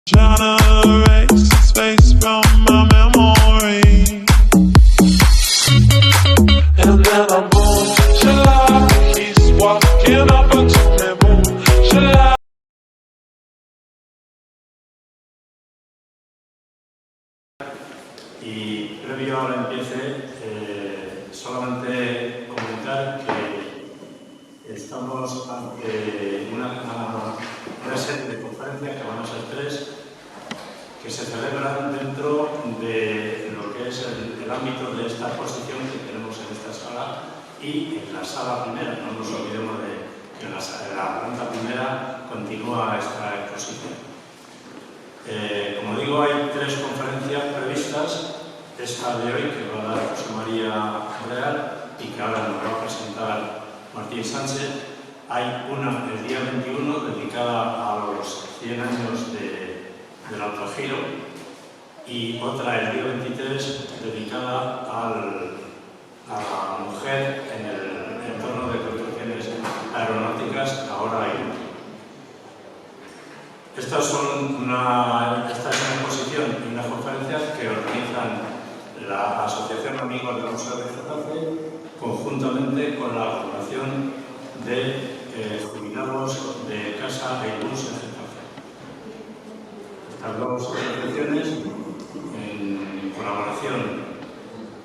Trying to erase the space from my memory. And then I'm boom, July. He's walking up and took me boom, July. Y previo a la empiece, solamente comentar que estamos ante una serie de conferencias que van a ser 3, que se celebran dentro de lo que es el ámbito de esta exposición que tenemos en esta sala y en la sala primera. No nos olvidemos de que en la planta primera continúa esta exposición. Como digo, hay 3 conferencias previstas. Esta de hoy, que va a dar José María Real y que ahora nos va a presentar Martín Sánchez. Hay una el día 21 dedicada a los 100 años del autogiro y otra el día 23 dedicada a la mujer en el entorno de construcciones aeronáuticas ahora y nunca. Esta es una exposición y unas conferencias que organizan la Asociación Amigos del Museo de Getafe conjuntamente con la Fundación de Jubilados de Casa Airbus en Getafe. Estas 2 asociaciones, en colaboración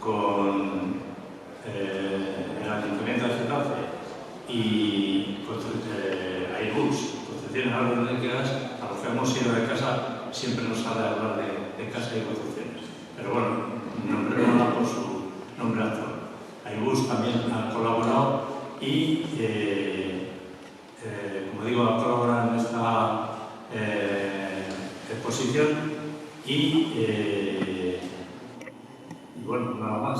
con el Ayuntamiento de Getafe y Airbus, Construcciones Aeronáuticas, a los que hemos ido de casa siempre nos sale hablar de casa y construcciones. Pero bueno, nombre no da por su nombre actual. Airbus también ha colaborado y, como digo, ha colaborado en esta exposición y bueno, nada más.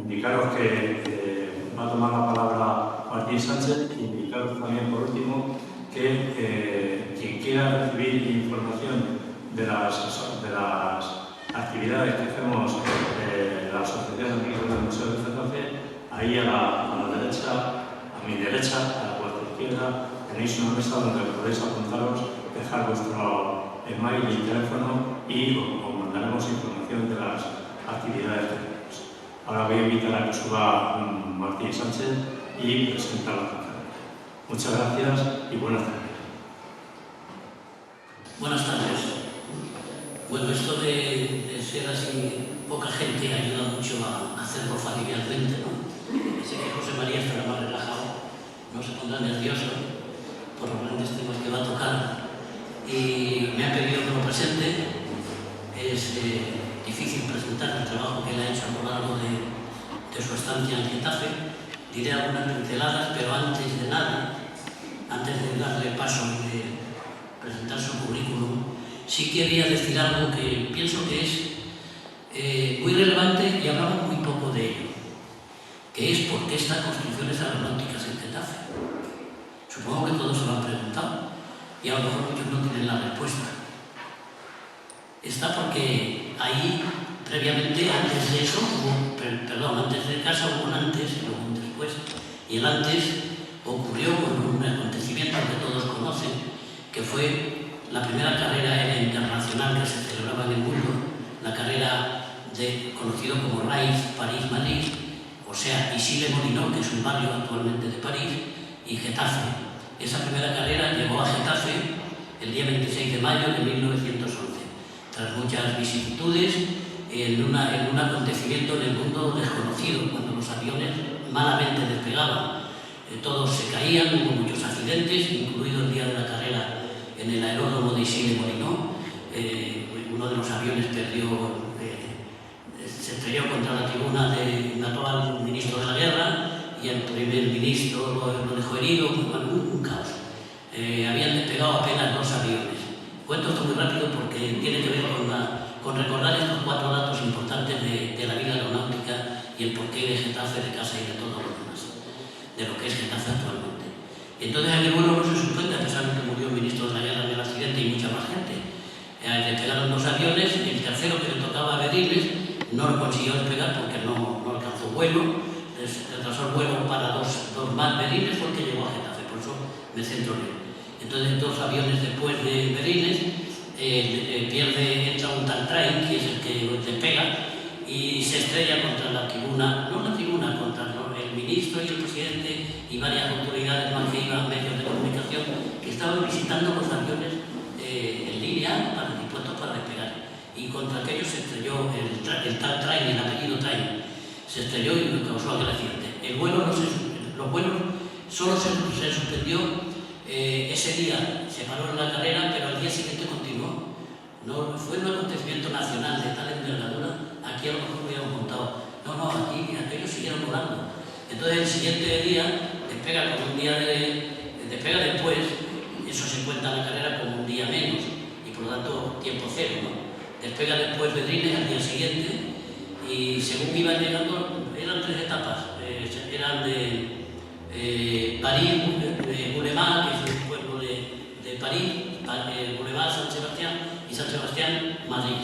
Indicaros que va a tomar la palabra Martín Sánchez y indicaros también, por último, que quien quiera recibir información de las actividades que hacemos la Asociación Amigos del Museo de Getafe, ahí a la derecha, a mi derecha, a vuestra izquierda, tenéis una mesa donde podéis apuntaros, dejar vuestro email y teléfono y os mandaremos información de las actividades que tenemos. Ahora voy a invitar a que suba Martín Sánchez y presentar la conferencia. Muchas gracias y buenas tardes. Buenas tardes. Bueno, esto de ser así poca gente ayuda mucho a hacerlo familiarmente, ¿no? Sé que José María estará más relajado, no se pondrá nervioso por los grandes temas que va a tocar y me ha pedido que lo presente. Es difícil presentar el trabajo que él ha hecho a lo largo de su estancia en Getafe. Diré algunas pinceladas, pero antes de nada, antes de darle paso de presentar su currículum, sí quería decir algo que pienso que es muy relevante y hablamos muy poco de ello, que es por qué están construcciones aeronáuticas en Getafe. Supongo que todos se lo han preguntado y a lo mejor muchos no tienen la respuesta. Está porque ahí, previamente, antes de eso, antes de casa hubo un antes y luego un después. Y el antes ocurrió con un acontecimiento que todos conocen, que fue la primera carrera aérea internacional que se celebraba en el mundo, la carrera conocido como RAIF París-Madrid, o sea, Issy-les-Moulineaux, que es un barrio actualmente de París, y Getafe. Esa primera carrera llegó a Getafe el día 26 de mayo de 1911, tras muchas vicisitudes, en un acontecimiento en el mundo desconocido, cuando los aviones malamente despegaban. Todos se caían, hubo muchos accidentes, incluido el día de la carrera en el aeródromo de Issy-les-Moulineaux. Uno de los aviones se estrelló contra la tribuna mató al ministro de la guerra y el primer ministro lo dejó herido, un caos. Habían despegado apenas 2 aviones. Cuento esto muy rápido porque tiene que ver con recordar estos 4 datos importantes de la vida aeronáutica y el porqué de Getafe, de casa y de todo lo demás, de lo que es Getafe actualmente. Entonces aquel vuelo no se suspende, a pesar de que murió el ministro de la guerra en el accidente y mucha más gente. Despegaron 2 aviones y el tercero, que le tocaba a Bediles, no lo consiguió despegar porque no alcanzó vuelo. Retrasó el vuelo para dos más Bediles, porque llegó a Getafe, por eso me centro en él. Entonces, 2 aviones después de Berlines, entra un Tantrain, que es el que despega, y se estrella contra la tribuna, contra el ministro y el presidente y varias autoridades más que iban, medios de comunicación, que estaban visitando los aviones en línea dispuestos para despegar. Y contra aquellos se estrelló el tal Train, el apellido Train, se estrelló y causó aquel accidente. Los vuelos solo se suspendió ese día, se paró en la carrera, pero al día siguiente continuó. No, fue un acontecimiento nacional de tal envergadura, aquí a lo mejor hubiéramos contado. No, aquí aquellos siguieron volando. Entonces el siguiente día despega con un día despega después, eso se cuenta en la carrera como un día menos, y por lo tanto tiempo cero, ¿no? Despega después Berlines al día siguiente, y según iban llegando, eran 3 etapas, eran de París, Boulevard, que es un pueblo de París, Boulevard, San Sebastián, y San Sebastián, Madrid.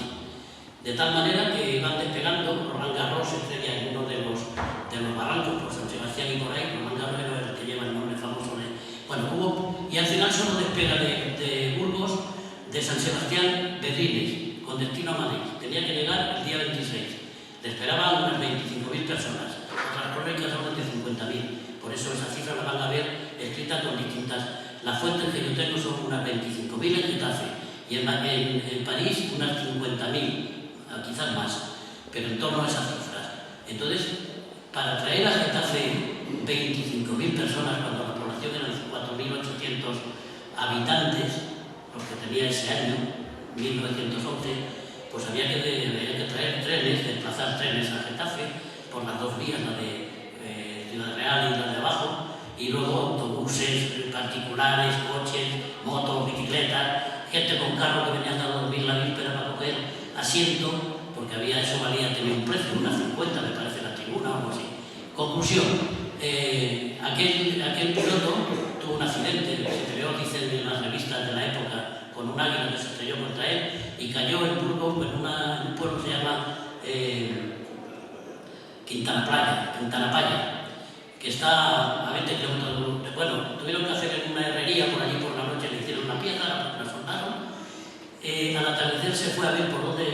De tal manera que van despegando. Roland Garros se estrella en uno de los barrancos por San Sebastián y por ahí. Roland Garros es el que lleva el nombre famoso de... Bueno, y al final solo despega de Burgos, de San Sebastián, Berlines, con destino a Madrid. Tenía que llegar el día 26. Le esperaban unas 25.000 personas. Otras crónicas hablan de 50.000. Por eso esa cifra la van a ver escrita con distintas... Las fuentes que yo tengo son unas 25.000 en Getafe y en París unas 50.000, quizás más, pero en torno a esas cifras. Entonces, para traer a Getafe 25.000 personas cuando la población eran 4.800 habitantes, los que tenía ese año, 1911, pues había que traer trenes, desplazar trenes a Getafe por las 2 vías, la de Ciudad Real y la de abajo, y luego autobuses particulares, coches, motos, bicicletas, gente con carro que venía a dormir la víspera para coger asiento, porque eso valía, tenía un precio, unas 50 me parece la tribuna o algo así. Conclusión, aquel piloto tuvo un accidente, se peleó, dicen en las revistas de la época, con un águila que se estrelló contra él y cayó en Burgos, en un pueblo que se llama Quintana Paya, que está a 20 kilómetros de Burgos. Bueno, tuvieron que hacer una herrería por allí por la noche, le hicieron una pieza, la soldaron. Al atardecer se fue a ver por dónde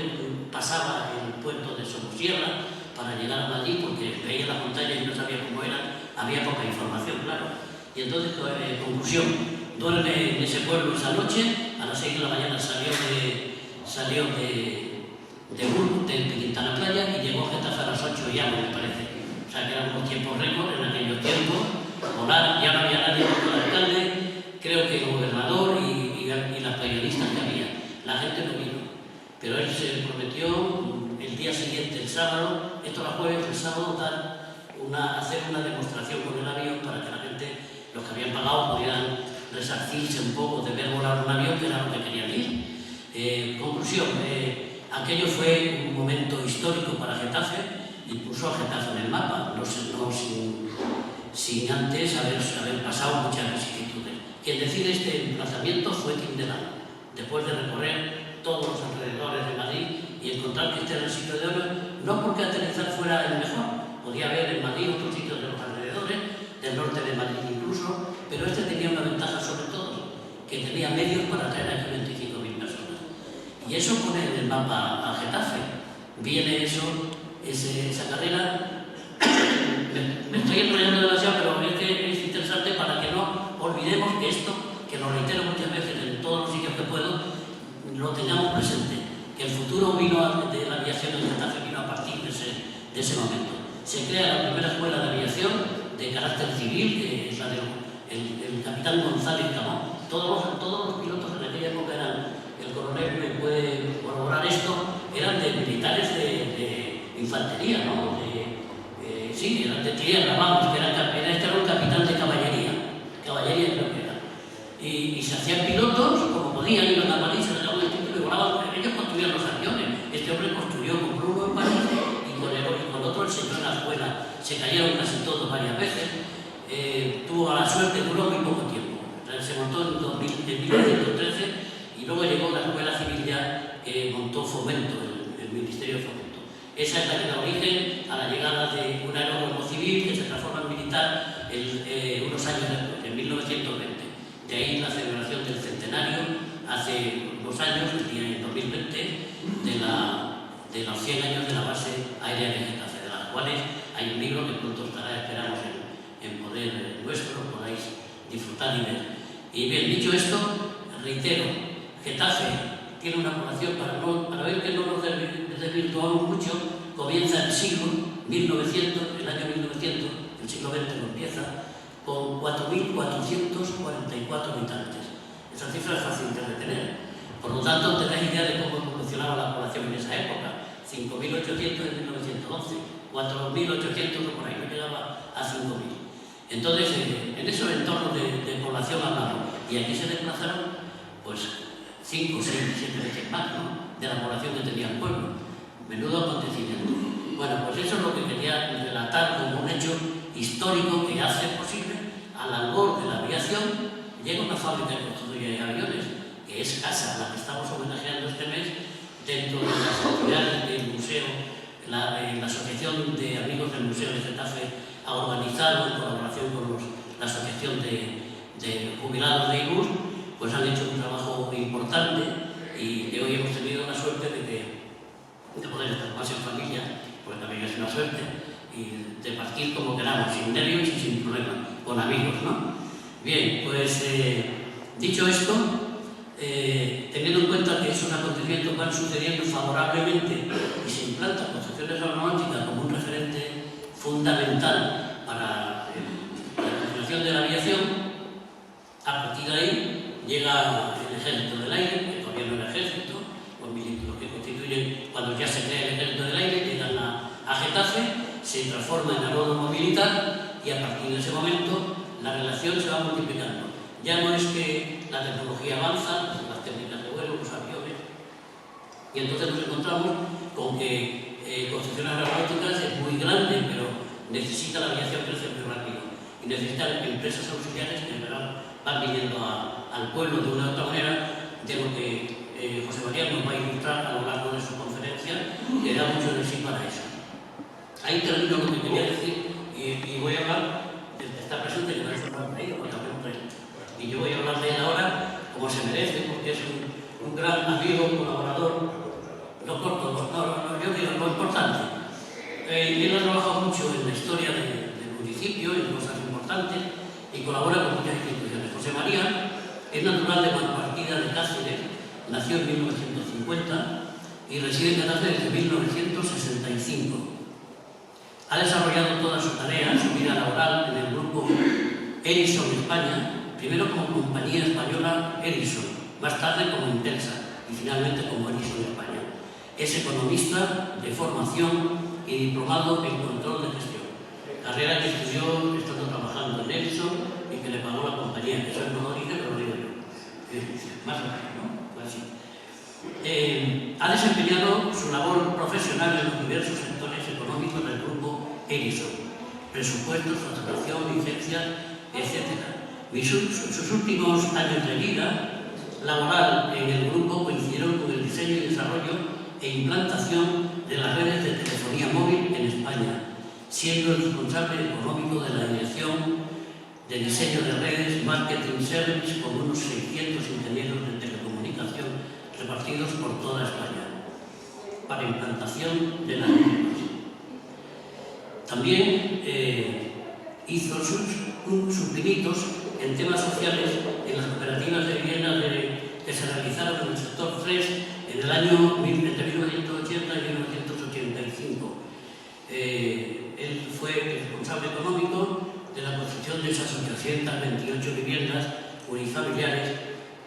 pasaba el puerto de Somosierra para llegar a Madrid, porque veía las montañas y no sabía cómo eran, había poca información, claro. Y entonces, conclusión, duerme en ese pueblo esa noche, a las 6 de la mañana salió de Burgos, de Quintana Playa, y llegó a Getafe a las 8 y algo, me parece. O sea, que eran unos tiempos récord en aquellos tiempos, volar, ya no había nadie con el alcalde, creo que el gobernador y las periodistas que había. La gente no vino, pero él se prometió el día siguiente, el sábado, esto era jueves, el sábado, hacer una demostración con el avión para que la gente, los que habían pagado, pudieran resarcirse un poco de ver volar un avión, que era lo que querían ir. Conclusión, aquello fue un momento histórico para Getafe, y puso a Getafe en el mapa, sin antes haber pasado muchas vicisitudes. Quien decide este emplazamiento fue Tindelán, después de recorrer todos los alrededores de Madrid y encontrar que este era el sitio de oro, no porque aterrizar fuera el mejor, podía haber en Madrid otros sitios de los alrededores, del norte de Madrid incluso, pero este tenía una ventaja sobre todo, que tenía medios para traer aquí 25.000 personas. Y eso pone en el mapa a Getafe. Viene esa carrera, me estoy enrollando demasiado, pero es que es interesante para que no olvidemos que esto, que lo reitero muchas veces en todos los sitios que puedo, lo tengamos presente, que el futuro de la aviación en Getafe vino a partir de ese momento. Se crea la primera escuela de aviación de carácter civil, que es la del capitán González Camón. Todos los pilotos en aquella época eran, el coronel me puede corroborar esto, eran de militares de infantería, ¿no? Sí, eran de tierra, vamos, que este era un capitán de caballería creo que era. Y se hacían pilotos, como podían, iban a París, se les daban el título y volaban. Ellos construían los aviones. Este hombre construyó con Bruno en París y con otro él se entró en la escuela. Se cayeron casi todos varias veces. Tuvo la suerte, duró muy poco tiempo. Se montó en 1913 y luego llegó la escuela civil ya que montó Fomento, el Ministerio de Fomento. Esa es la que da origen a la llegada de un aeródromo civil que se transforma en militar unos años después, en 1920. De ahí la celebración del centenario hace unos años, el día en 2020, de los 100 años de la base aérea de Getafe, de las cuales hay un libro que pronto estará, esperamos, en poder nuestro, podáis disfrutar y ver. Y bien, dicho esto, reitero, Getafe tiene una población, para ver que no nos desvirtuamos mucho, comienza el siglo 1900, el año 1900, el siglo XX lo empieza, con 4.444 habitantes. Esa cifra es fácil de retener. Por lo tanto, tenéis idea de cómo evolucionaba la población en esa época. 5.800 en 1911, 4.800 o por ahí, no llegaba a 5.000. Entonces, en esos entornos de población hablamos. Y aquí se desplazaron, pues, 5, 6, 7 veces más, ¿no?, de la población que tenía el pueblo. Menudo acontecimiento. Bueno, pues eso es lo que quería relatar como un hecho histórico que hace posible, al albor de la aviación, llega una fábrica que construye aviones, que es CASA, la que estamos homenajeando este mes, dentro de las actividades del museo. La Asociación de Amigos del Museo de Getafe ha organizado, en colaboración con la Asociación de Jubilados de IBUS, pues han hecho un trabajo importante y hoy hemos tenido la suerte de poder estar más en familia, pues también es una suerte, y de partir como queramos, sin nervios y sin problemas, con amigos, ¿no? Bien, pues dicho esto, teniendo en cuenta que esos acontecimientos van sucediendo favorablemente y se implanta construcciones aeronáuticas como un referente fundamental para la continuación de la aviación, a partir de ahí llega el Ejército del Aire, que todavía no era ejército, los que constituyen, cuando ya se crea el Ejército del Aire, llegan a Getafe, se transforma en aeródromo militar y a partir de ese momento la relación se va multiplicando. Ya no es que la tecnología avanza, las técnicas de vuelo, los aviones, y entonces nos encontramos con que construcciones aeronáuticas es muy grande, pero necesita la aviación crecer muy rápido y necesita empresas auxiliares que van viniendo al pueblo de una u otra manera, de lo que José María nos va a ilustrar a lo largo de su conferencia, que da mucho de sí para eso. Ahí termino lo que quería decir y voy a hablar del que está presente, que parece un traído, y yo voy a hablar de él ahora como se merece, porque es un gran amigo, colaborador. Lo corto, yo digo lo importante. Él ha trabajado mucho en la historia del municipio, en cosas importantes, y colabora con muchas instituciones. José María es natural de Malpartida de Cáceres, nació en 1950 y reside en Getafe desde 1965. Ha desarrollado toda su tarea, su vida laboral, en el grupo Ericsson España, primero como compañía española Ericsson, más tarde como Intensa y finalmente como Ericsson España. Es economista de formación y diplomado en control de gestión, carrera que estudió estando trabajando en Ericsson y que le pagó la compañía, que eso no lo dije, pero lo digo yo. Más o menos, ¿no? Pues así. Ha desempeñado su labor profesional en los diversos sectores económicos del grupo Ericsson, presupuestos, facturación, licencias, etc. Sus últimos años de vida laboral en el grupo coincidieron con el diseño y desarrollo e implantación de las redes de telefonía móvil en España, siendo el responsable económico de la dirección de diseño de redes, marketing service, con unos 600 ingenieros de telecomunicación repartidos por toda España, para implantación de las redes. También hizo sus pinitos en temas sociales en las cooperativas de vivienda que se realizaron en el sector 3 en el año entre 1980 y 1985. Él fue el responsable económico de la construcción de esas 828 viviendas unifamiliares,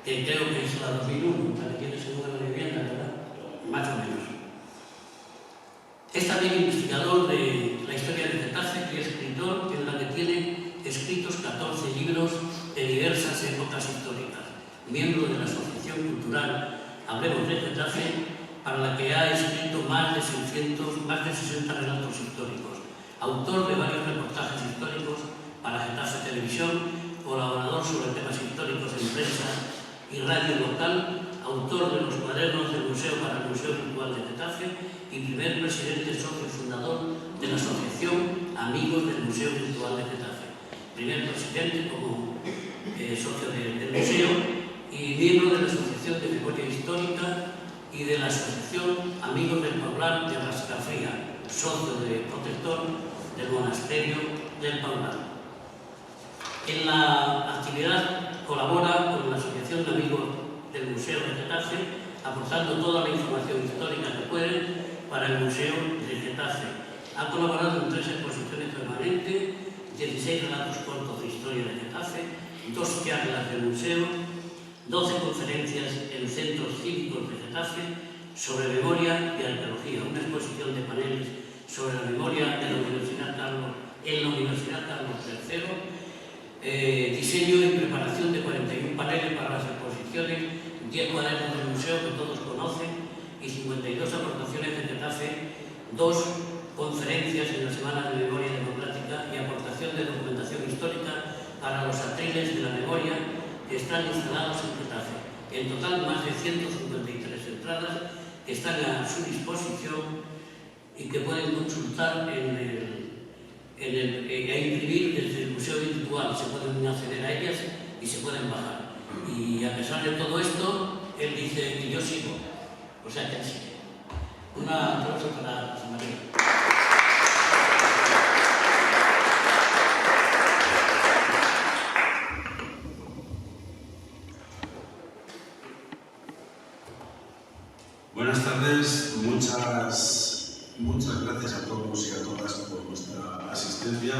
que creo que es la 2001, para que tiene ese número de viviendas, ¿verdad? Más o menos. Es también investigador de la historia de Getafe y escritor, en la que tiene escritos 14 libros de diversas épocas históricas. Miembro de la Asociación Cultural Hablemos de Getafe, para la que ha escrito más de 60 relatos históricos. Autor de varios reportajes históricos para Getafe Televisión, colaborador sobre temas históricos en prensa y radio local, autor de los cuadernos del Museo para el Museo Virtual de Getafe y primer presidente, socio y fundador de la Asociación Amigos del Museo Virtual de Getafe. Primer presidente como socio del museo y miembro de la Asociación de Memoria Histórica y de la Asociación Amigos del Paular de Rascafría, socio de protector del monasterio del Paular. En la actividad colabora con la Asociación de Amigos del Museo de Getafe, aportando toda la información histórica que puede para el Museo de Getafe. Ha colaborado en 3 exposiciones permanentes, 16 relatos cortos de historia de Getafe, 2 charlas del museo, 12 conferencias en centros cívicos de Getafe sobre memoria y arqueología, una exposición de paneles sobre la memoria de la Universidad Carlos III, diseño y preparación de 41 paneles para las exposiciones, 10 cuadernos del museo que todos conocen y 52 aportaciones de Getafe, 2 conferencias en la Semana de Memoria Democrática y aportación de documentación histórica para los atriles de la memoria que están instalados en Getafe. En total, más de 153 entradas que están a su disposición y que pueden consultar e imprimir desde el museo virtual. Se pueden acceder a ellas y se pueden bajar. Y a pesar de todo esto, él dice que yo sigo. O sea que él sigue. Un aplauso para José María. Buenas tardes, muchas gracias a todos y a todas por vuestra asistencia.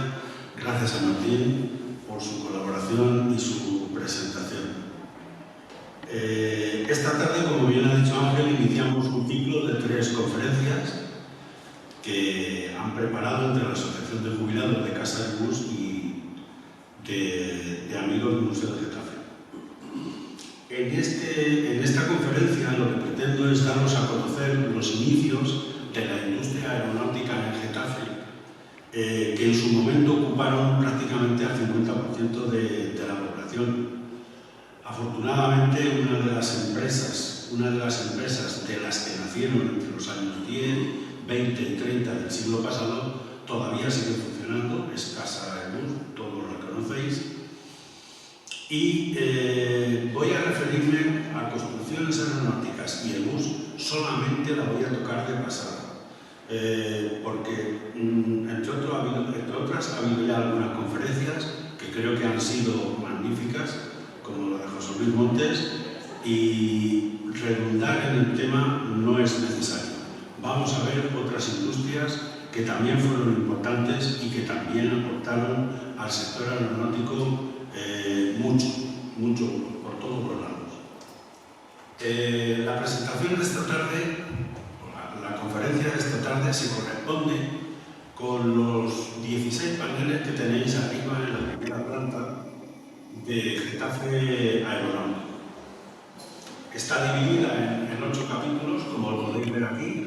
Gracias a Martín por su colaboración y su presentación. Esta tarde, como bien ha dicho Ángel, iniciamos un ciclo de 3 conferencias que han preparado entre la Asociación de Jubilados de Casa del Bus y de Amigos del Museo de Getafe. En esta conferencia lo que pretendo es daros a conocer los inicios de la industria aeronáutica en Getafe, que en su momento ocuparon prácticamente al 50% de la población. Afortunadamente, una de las empresas de las que nacieron entre los años 10, 20 y 30 del siglo pasado todavía sigue funcionando, es Casa del Bus, todos la conocéis. Y voy a referirme a construcciones aeronáuticas y el bus, solamente la voy a tocar de pasada, porque entre otras ha habido ya algunas conferencias que creo que han sido magníficas, como la de José Luis Montes, y redundar en el tema no es necesario. Vamos a ver otras industrias que también fueron importantes y que también aportaron al sector aeronáutico mucho, por todos los lados. La presentación de esta tarde, la conferencia de esta tarde se corresponde con los 16 paneles que tenéis arriba en la primera planta de Getafe Aeronáutico. Está dividida en 8 capítulos, como lo podéis ver aquí: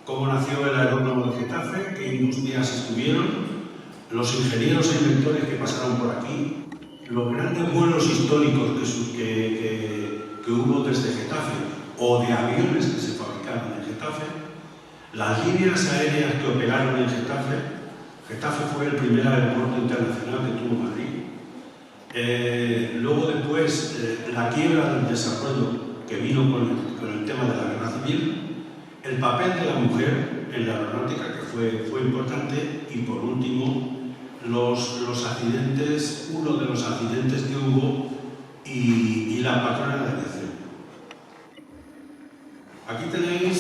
cómo nació el aeródromo de Getafe, qué industrias estuvieron, los ingenieros e inventores que pasaron por aquí, los grandes vuelos históricos que hubo desde Getafe o de aviones que se fabricaron en Getafe, las líneas aéreas que operaron en Getafe. Getafe fue el primer aeropuerto internacional que tuvo Madrid. Luego después la quiebra del desarrollo que vino con el tema de la guerra civil, el papel de la mujer en la aeronáutica, que fue importante, y por último los accidentes, uno de los accidentes que hubo y la patrona de aviación. Aquí tenéis,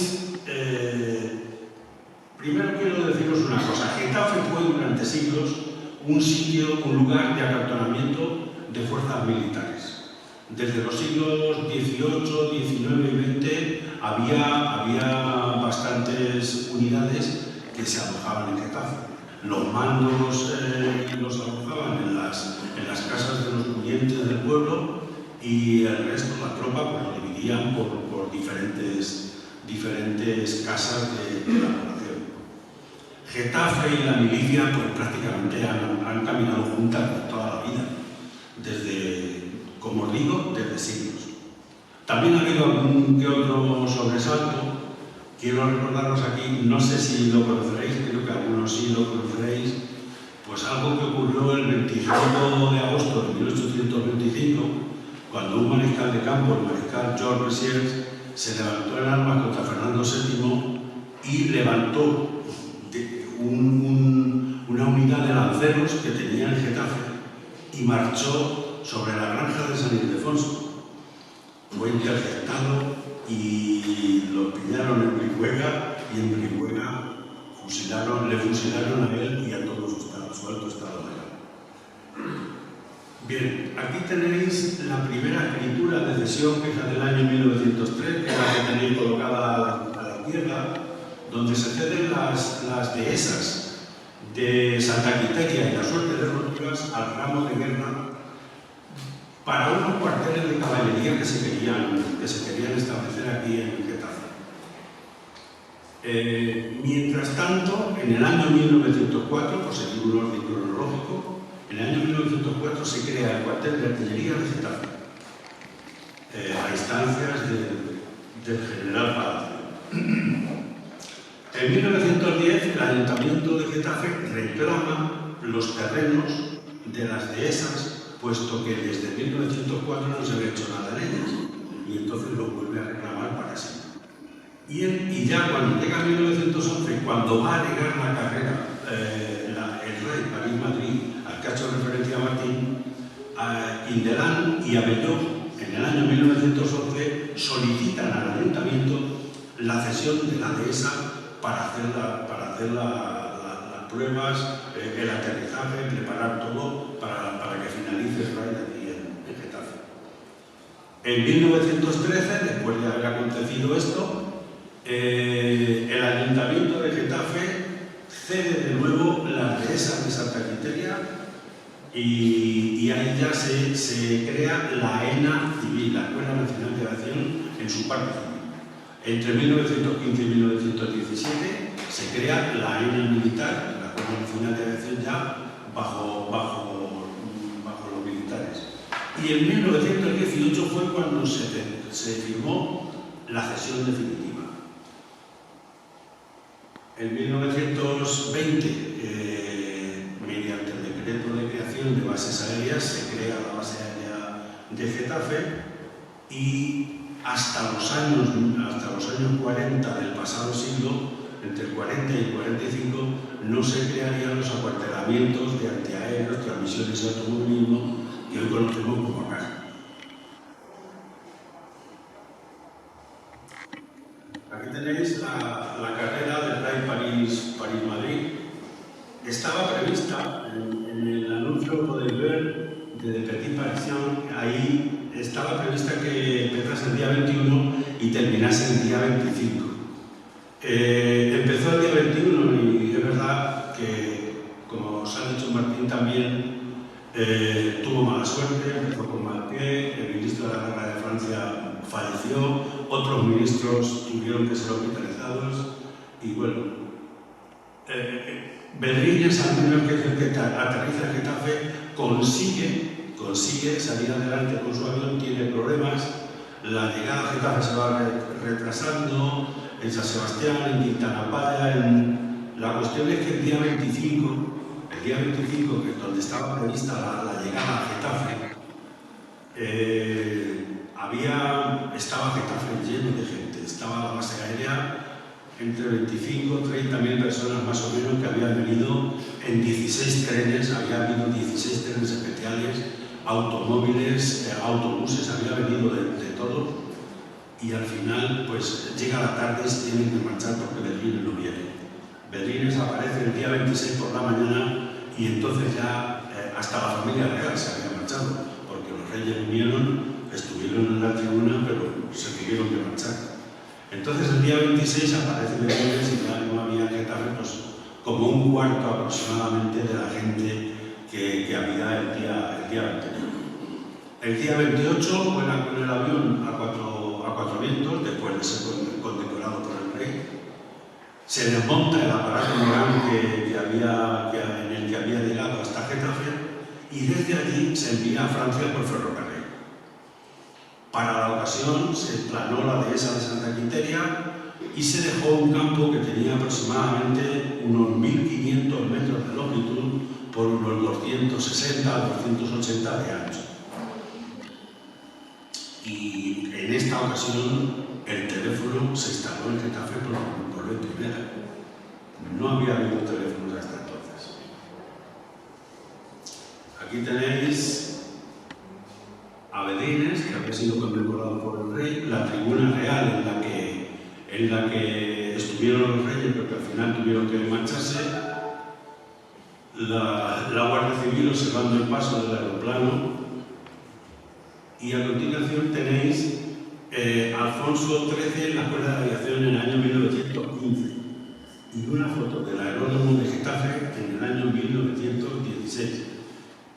primero quiero deciros una cosa: Getafe fue durante siglos un lugar de acantonamiento de fuerzas militares. Desde los siglos XVIII, XIX y XX había bastantes unidades que se alojaban en Getafe. Los mandos los alojaban en las casas de los pudientes del pueblo, y el resto, la tropa, pues lo dividían por diferentes casas de la población. Getafe y la milicia pues prácticamente han caminado juntas toda la vida, como os digo, desde siglos. También ha habido algún que otro sobresalto. Quiero recordaros aquí, no sé si lo conoceréis, creo que algunos sí lo conoceréis, Pues algo que ocurrió el 25 de agosto de 1825, cuando un mariscal de campo, el mariscal Georges Messières, se levantó en armas contra Fernando VII y levantó una unidad de lanceros que tenía en Getafe y marchó sobre la granja de San Ildefonso. Fue interceptado y lo pillaron en Brihuega, y en Brihuega le fusilaron a él y a todo su alto estado mayor. Bien, aquí tenéis la primera escritura de cesión, que es la del año 1903, que es la que tenéis colocada a la izquierda, donde se ceden las dehesas de Santa Quiteria y la Suerte de Roturas al ramo de guerra para unos cuarteles de caballería que se querían establecer aquí en Getafe. Mientras tanto, en el año 1904, por seguir un orden cronológico, en el año 1904 se crea el cuartel de artillería de Getafe, a instancias del general Palacio. En 1910, el Ayuntamiento de Getafe reclama los terrenos de las dehesas, puesto que desde 1904 no se había hecho nada en ellas, y entonces lo vuelve a reclamar para sí. Y ya cuando llega 1911, cuando va a llegar la carrera, el rey París-Madrid, al que ha hecho referencia a Martín, Indelán y Abelló, en el año 1911, solicitan al Ayuntamiento la cesión de la dehesa para hacer las pruebas, el aterrizaje, preparar todo para que finalice el raid aquí en Getafe. En 1913, después de haber acontecido esto, el Ayuntamiento de Getafe cede de nuevo las dehesas de Santa Quiteria y ahí ya se crea la ENA civil, la Escuela Nacional de Aviación, en su parte civil. Entre 1915 y 1917 se crea la ENA militar, la Escuela Nacional de Aviación, ya bajo los militares. Y en 1918 fue cuando se firmó la cesión definitiva. En 1920, mediante el decreto de creación de bases aéreas, se crea la base aérea de Getafe y hasta los años 40 del pasado siglo, entre el 40 y el 45, no se crearían los acuartelamientos de antiaéreos, transmisiones de automovilismo que hoy conocemos como ACAG. Aquí tenéis la carrera del Raid París-Madrid. Estaba prevista en el anuncio que podéis ver de Petit Parisien, ahí estaba prevista que empezase el día 21 y terminase el día 25. Empezó el día 21 y es verdad que, como os ha dicho Martín también, tuvo mala suerte, empezó con mal pie, el ministro de la Guerra de Francia falleció, otros ministros tuvieron que ser hospitalizados y bueno, Bedrines, al menos, que es el que aterriza en Getafe, consigue salir adelante con su avión, tiene problemas, la llegada a Getafe se va retrasando, en San Sebastián, en Quintana Paya, la cuestión es que el día 25, que es donde estaba prevista la llegada a Getafe, estaba Getafe lleno de gente, estaba la base aérea entre 25 y 30.000 personas más o menos que habían venido en 16 trenes, había habido 16 trenes especiales, automóviles, autobuses, había venido de todo y al final pues llega la tarde y se tienen que marchar porque Bedrines no viene. Bedrines aparece el día 26 por la mañana y entonces ya hasta la familia real se había marchado porque los reyes vinieron, estuvieron en la tribuna pero se tuvieron que marchar. Entonces el día 26 aparece Bedrines y ya no había Getafe, pues como un cuarto aproximadamente de la gente que había el día 21. El día 28 vuela con el avión a cuatro vientos, después de ser condecorado por el rey. Se desmonta el aparato Morán en el que había llegado hasta Getafe y desde allí se envía a Francia por ferrocarril. Para la ocasión se explanó la dehesa de Santa Quiteria y se dejó un campo que tenía aproximadamente unos 1.500 metros de longitud, por unos 260 a 280 de ancho. Y en esta ocasión el teléfono se instaló en Getafe por vez primera. No había habido teléfonos hasta entonces. Aquí tenéis a Bedines, que había sido condecorado por el rey, la tribuna real en la que estuvieron los reyes, pero que al final tuvieron que marcharse, la Guardia Civil observando el paso del aeroplano, y a continuación tenéis Alfonso XIII en la Escuela de Aviación en el año 1915 y una foto del aeródromo de Getafe en el año 1916.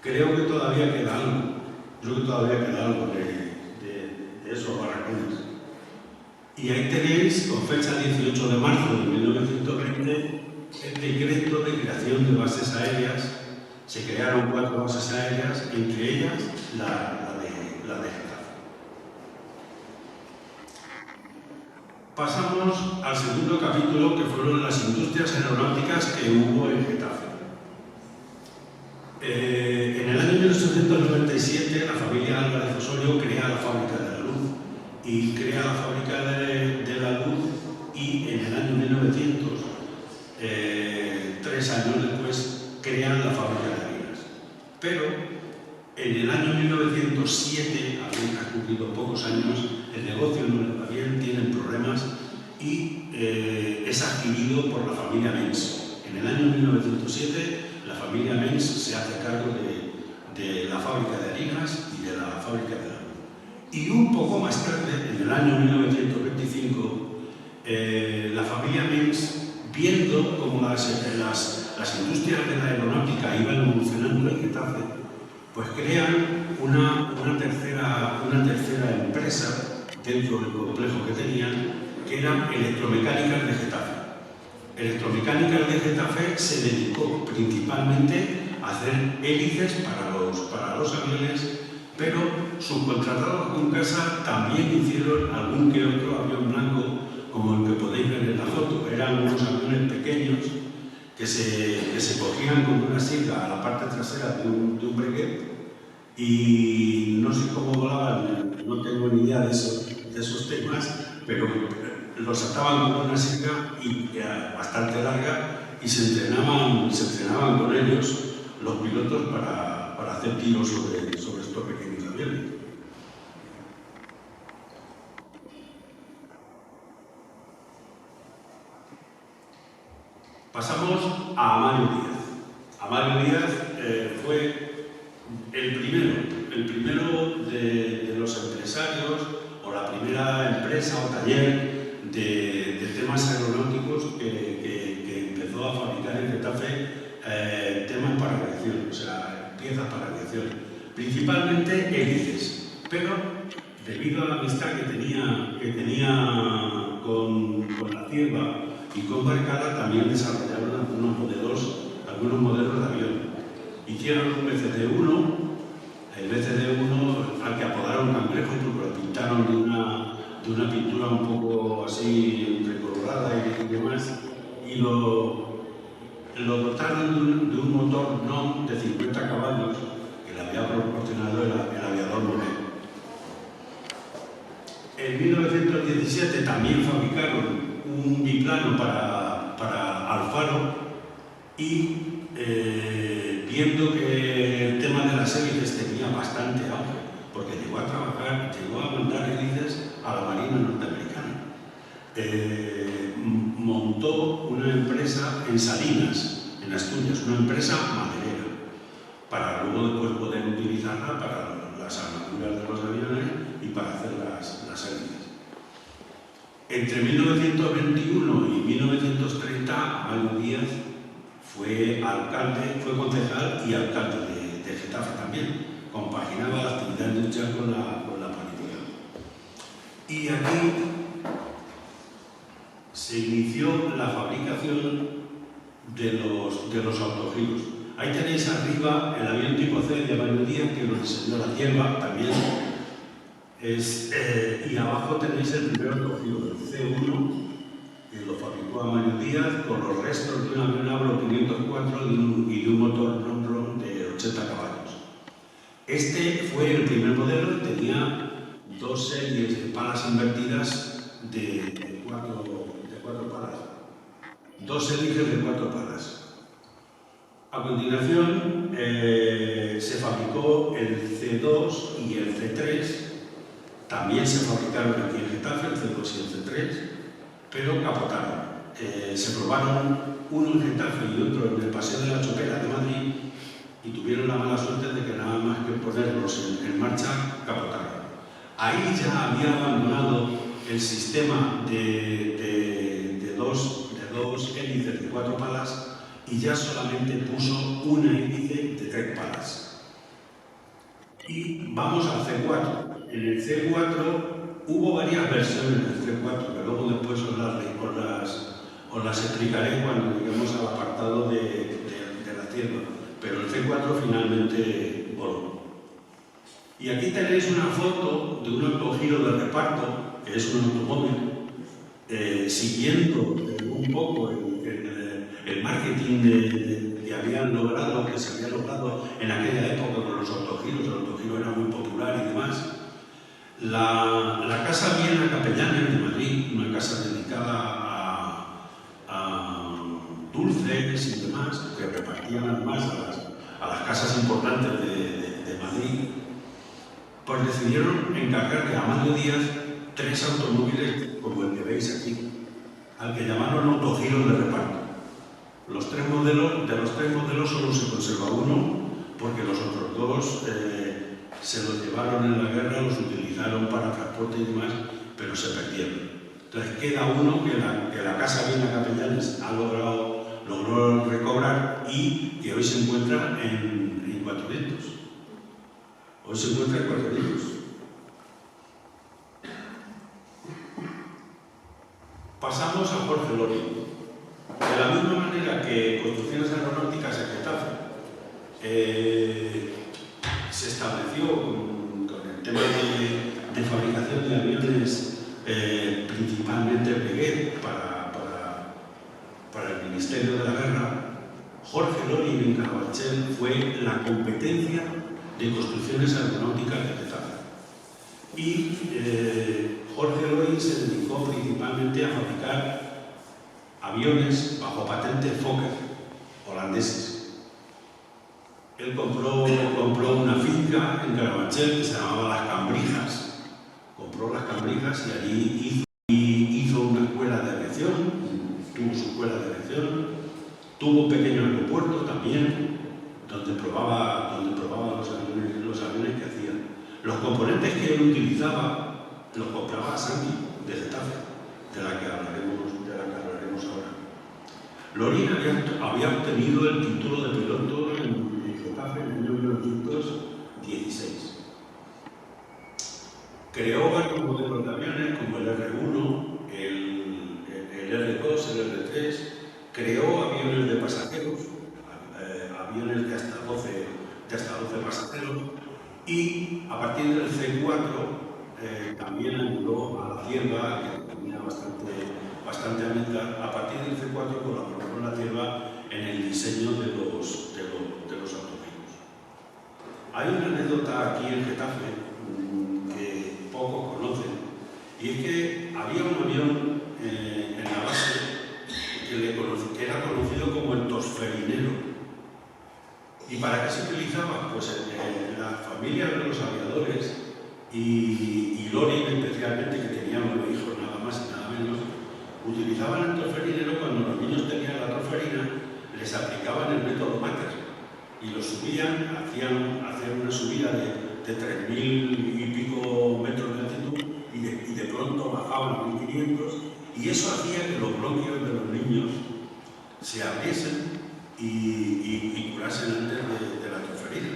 Creo que todavía queda algo, de esos barracones. Y ahí tenéis, con fecha 18 de marzo de 1920, el decreto de creación de bases aéreas. Se crearon 4 bases aéreas, entre ellas la de Getafe. Pasamos al segundo capítulo, que fueron las industrias aeronáuticas que hubo en Getafe. En el año 1897 la familia Álvarez Osorio crea la fábrica de la luz, y crea la fábrica de la luz, y en el año 1900, 3 años después, crean la fábrica de harinas. Pero en el año 1907, habían transcurrido pocos años, el negocio no les va bien, tienen problemas, y es adquirido por la familia Mengs. En el año 1907 la familia Mengs se hace cargo de la fábrica de harinas y de la fábrica de la luz. Y un poco más tarde, en el año 1925, la familia Mengs, viendo cómo las industrias de la aeronáutica iban evolucionando en Getafe, pues crean una tercera empresa dentro del complejo que tenían, que eran Electromecánicas de Getafe. Electromecánicas de Getafe se dedicó principalmente a hacer hélices para los aviones, pero subcontratados con casa también hicieron algún que otro avión blanco, como el que podéis ver en la foto. Eran unos aviones pequeños que se cogían con una sirga a la parte trasera de un breguet, y no sé cómo volaban, no tengo ni idea de esos temas, pero los ataban con una sirga bastante larga, y se entrenaban con ellos los pilotos para hacer tiros sobre estos pequeños aviones. Pasamos a Amalio Díaz. Amalio Díaz fue el primero de los empresarios, o la primera empresa o taller de temas aeronáuticos que empezó a fabricar en Getafe temas para aviación, o sea, piezas para aviación, principalmente hélices, pero debido a la amistad que tenía con la Cierva y con Barcala, también desarrollaron algunos modelos de avión. Hicieron un BCD-1, el BCD-1 al que apodaron Cangrejo porque lo pintaron de una pintura un poco así recolorada y demás, y lo dotaron de un motor NOM de 50 caballos que le había proporcionado el aviador Monet. En 1917 también fabricaron un biplano para Alfaro, y viendo que el tema de las hélices tenía bastante auge, porque llegó a mandar hélices a la Marina norteamericana, montó una empresa en Salinas, en Asturias, una empresa maderera, para luego después poder utilizarla para las armaduras de los aviones y para hacer las hélices. Entre 1921 y 1930, Amalio Díaz fue concejal y alcalde de Getafe también. Compaginaba la actividad industrial con la política. Y aquí se inició la fabricación de los autogiros. Ahí tenéis arriba el avión tipo C de Amalio Díaz, que lo diseñó la Cierva también. Y abajo tenéis el primer autogiro, el C1, que lo fabricó Amalio Díaz con los restos de un avión Avro 504 y de un motor NOM 80 caballos. Este fue el primer modelo, tenía 2 series de palas invertidas de 4 palas. 2 hélices de 4 palas. A continuación se fabricó el C2 y el C3, también se fabricaron aquí en Getafe, el C2 y el C3, pero capotaron. Se probaron uno en Getafe y otro en el Paseo de la Chopera de Madrid y tuvieron la mala suerte de que nada más que ponerlos en marcha, capotaron. Ahí ya había abandonado el sistema de dos hélices de 4 palas y ya solamente puso una hélice de 3 palas. Y vamos al C4. En el C4 hubo varias versiones del C4, que luego después os las explicaré cuando lleguemos al apartado de la tierra. Pero el C4 finalmente voló. Y aquí tenéis una foto de un autogiro de reparto, que es un automóvil, siguiendo un poco el marketing que habían logrado, que se había logrado en aquella época con los autogiros. El autogiro era muy popular y demás. La Casa Viena Capellanes de Madrid, una casa dedicada a dulces y demás, que repartían además a las casas importantes de Madrid, pues decidieron encargarle a Amanio Díaz 3 automóviles como el que veis aquí, al que llamaron autogiros de reparto. De los tres modelos solo se conserva uno, porque los otros 2 se los llevaron en la guerra, los utilizaron para transporte y demás, pero se perdieron. Entonces queda uno que la Casa Viena Capellanes logró recobrar y que hoy se encuentra en 400. Hoy se encuentra en 400. Pasamos a Jorge Lori. De la misma manera que Construcciones Aeronáuticas en Getafe se estableció con el tema de fabricación de aviones, principalmente Breguet, para el Ministerio de la Guerra, Jorge Lori en Carabanchel fue la competencia de Construcciones Aeronáuticas de Getafe. Y Jorge Lori se dedicó principalmente a fabricar aviones bajo patente Fokker, holandeses. Él compró una finca en Carabanchel que se llamaba Las Cambrijas. Compró Las Cambrijas y allí hizo una escuela de aviación, tuvo su escuela de aviación, tuvo un pequeño aeropuerto también, donde probaba los aviones que hacía. Los componentes que él utilizaba los compraba Sandy de Getafe, de la que hablaremos ahora. Lori había obtenido el título de piloto en Getafe en el año 1916. Creó varios modelos de aviones como el R1, el R2, el R3. Creó aviones de pasajeros, aviones de hasta 12 pasajeros, y a partir del C4 también ayudó a la Cierva, que tenía bastante amistad. A partir del C4 colaboró con la Cierva en el diseño de los autogiros. Hay una anécdota aquí en Getafe que pocos conocen, y es que había un avión en la base que era conocido como el tosferinero. ¿Y para qué se utilizaba? Pues las familias de los aviadores y Lori especialmente, que tenía 9 hijos nada más y nada menos, utilizaban el tosferinero cuando los niños tenían la tosferina, les aplicaban el método Mater y los subían, hacían una subida de 3.000 y pico metros de altitud y de pronto bajaban a 1.500, y eso hacía que los bronquios de los niños se abriesen y curasen antes de la tosferina.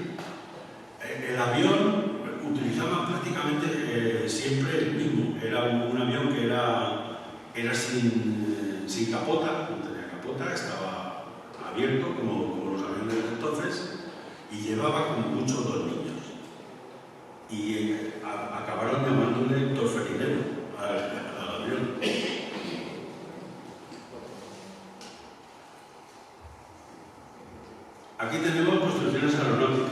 El avión utilizaba prácticamente siempre el mismo. Era un avión que era sin capota, no tenía capota, estaba abierto como los aviones de entonces, y llevaba con muchos 2 niños. Y acabaron llamándole tosferinero al avión. Aquí tenemos Construcciones Aeronáuticas.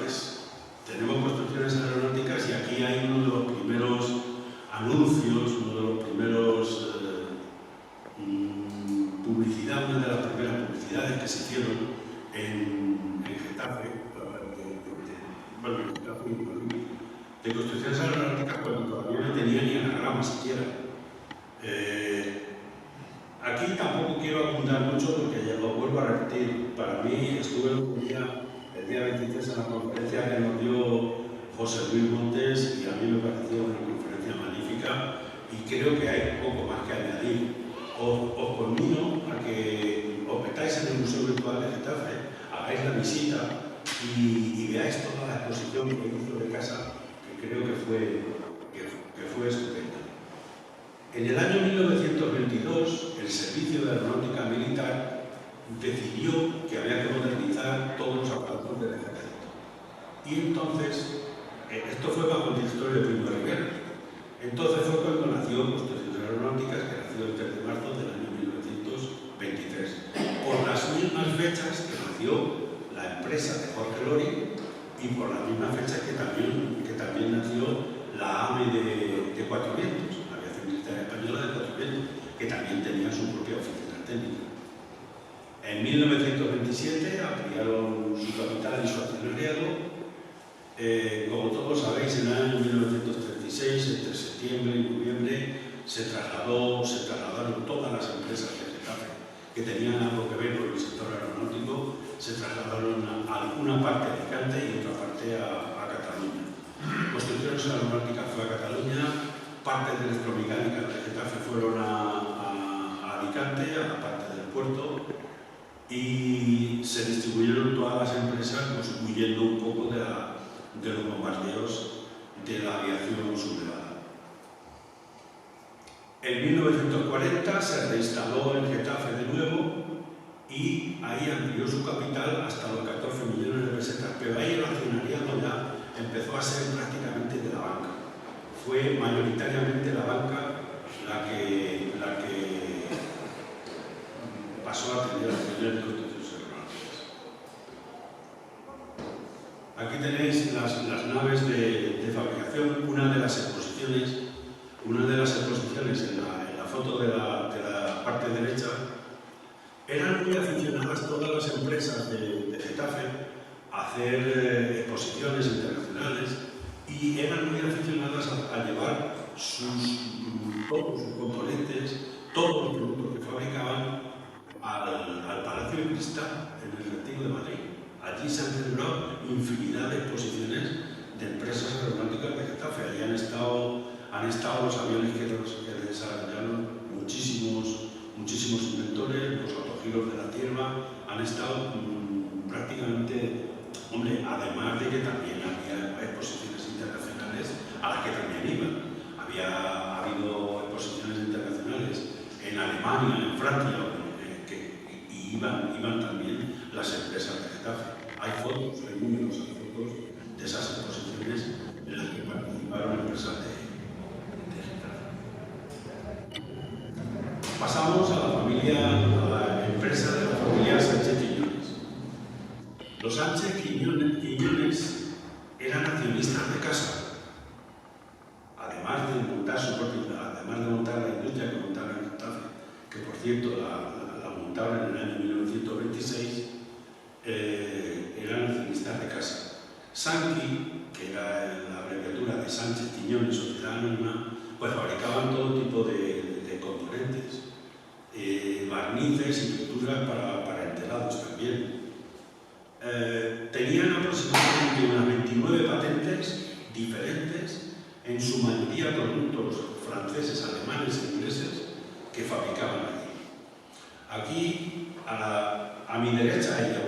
de construcciones aeronáuticas cuando todavía no tenía ni anagrama siquiera. Aquí tampoco quiero abundar mucho porque ya lo vuelvo a repetir. Para mí estuve el día 23 en la conferencia que nos dio José Luis Montes y a mí me pareció una conferencia magnífica y creo que hay poco más que añadir. Os conmino a que os metáis en el Museo Virtual de Getafe, hagáis la visita y veáis toda la exposición que hizo de casa, que creo que fue estupenda. En el año 1922, el Servicio de Aeronáutica Militar decidió que había que modernizar todos los aparatos del ejército. Y entonces, esto fue bajo el directorio de Primo de Rivera. Entonces fue cuando nació Construcciones Aeronáuticas, que nació el 3 de marzo del año 1923. Por las mismas fechas que nació la empresa de Jorge Lori y por las mismas fechas que también nació la AME de Cuatro Vientos, la Aviación Militar Española de Cuatro Vientos, que también tenía su propia oficina técnica. En 1927 ampliaron su capital y su accionariado. Como todos sabéis, en el año 1936, entre septiembre y noviembre, se trasladaron todas las empresas de Getafe que tenían algo que ver con el sector aeronáutico, se trasladaron a una parte a Alicante y otra parte a Cataluña. Construcciones Aeronáuticas fue a Cataluña, parte de electromecánica de Getafe fueron a Alicante, a la parte del puerto, y se distribuyeron todas las empresas, pues, huyendo un poco de los bombardeos de la aviación sublevada. En 1940 se reinstaló en Getafe de nuevo y ahí amplió su capital hasta los 14 millones de pesetas, pero ahí el accionariado ya empezó a ser prácticamente de la banca. Fue mayoritariamente la banca la que pasó a tener construcciones aeronáuticas. Aquí tenéis las naves de fabricación. Una de las exposiciones en la foto de la parte derecha, eran muy aficionadas todas las empresas de Getafe a hacer exposiciones internacionales y eran muy aficionadas a llevar todos sus componentes, todos los productos que fabricaban al Palacio de Cristal, en el Retiro de Madrid. Allí se han celebrado infinidad de exposiciones de empresas aeronáuticas de Getafe. Allí han estado los aviones que desarrollaron muchísimos inventores, los autogiros de la Tierra, han estado prácticamente, además de que también había exposiciones internacionales a las que también iban. Había habido exposiciones internacionales en Alemania, en Francia, y iban también las empresas de Getafe. Hay fotos, hay numerosas fotos de esas exposiciones en las que participaron empresas de Getafe. Pasamos a la empresa de la familia Sánchez Quiñones. Los Sánchez Quiñones eran accionistas de casa, además de montar la industria que montaron en Getafe, que por cierto la montaron en el año 1926, eran accionistas de casa. Sanqui, que era la abreviatura de Sánchez Quiñones Sociedad Anónima, pues fabricaban todo tipo de componentes, barnices y pinturas para entelados también. Tenían aproximadamente unas 29 patentes diferentes, en su mayoría productos franceses, alemanes e ingleses que fabricaban allí. Aquí, a mi derecha y a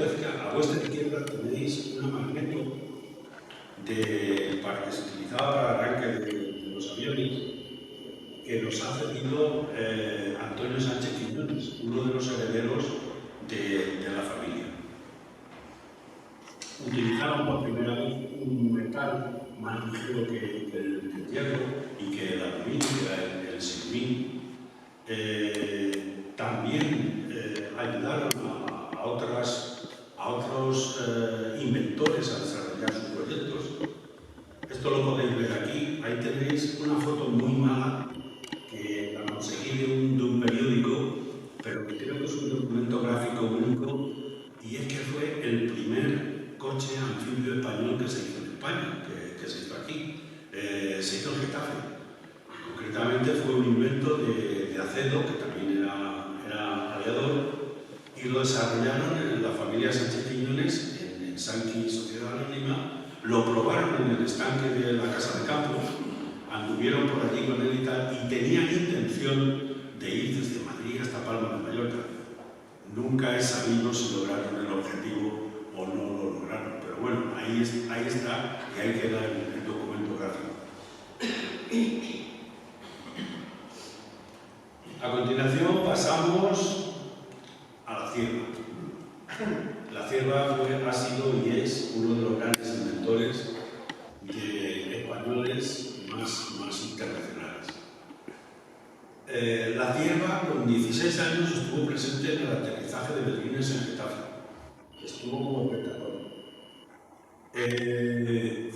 vuestra izquierda, tenéis una magneto que se utilizaba para arranque de los aviones, que nos ha cedido Antonio Sánchez Quiñones, uno de los herederos de la familia. Utilizaron por primera vez un metal más ligero que el hierro y que el aluminio, que era el silmín. También ayudaron a otros inventores a desarrollar sus proyectos. Esto lo podéis ver aquí. Ahí tenéis una foto muy mala que la conseguí de un periódico, pero que creo que es un documento gráfico único, y es que fue el primer coche anfibio español que se hizo en España, que se hizo aquí. se hizo en Getafe. Concretamente fue un invento de Acedo, que también era aviador, y lo desarrollaron en la familia Sánchez Quiñones, en Sanqui Sociedad Anónima. Lo probaron en el estanque de la Casa de Campo, anduvieron por allí con él y tal, y tenían intención de ir desde Madrid hasta Palma de Mallorca. Nunca he sabido si lograron el objetivo o no lo lograron, pero bueno, ahí está y ahí queda el documento gráfico. A continuación pasamos a la cierva. La cierva ha sido y es uno de los grandes inventores españoles más internacionales. La cierva, con 16 años, estuvo presente en el aterrizaje de Berlines en Getafe. Estuvo como espectador.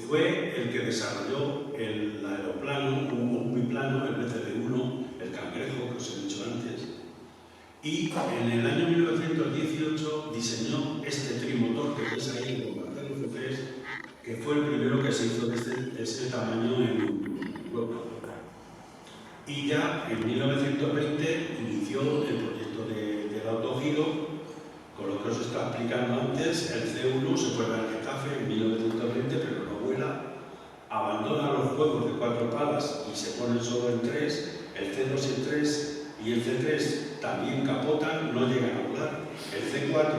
Fue el que desarrolló el aeroplano, un biplano, el BCD-1, el Cangrejo, que os he dicho antes, y en el año 1918 diseñó este trimotor que ves ahí, con Marcelo Cefrés, que fue el primero que se hizo de este tamaño en Europa. Y ya en 1920 inició el proyecto del autogiro, con lo que os estaba explicando antes. El C1 se prueba en Getafe en 1920, pero no vuela. Abandona los juegos de 4 palas y se pone solo en 3. El C2 y el 3 y el C3 también capotan, no llegan a volar. El C4,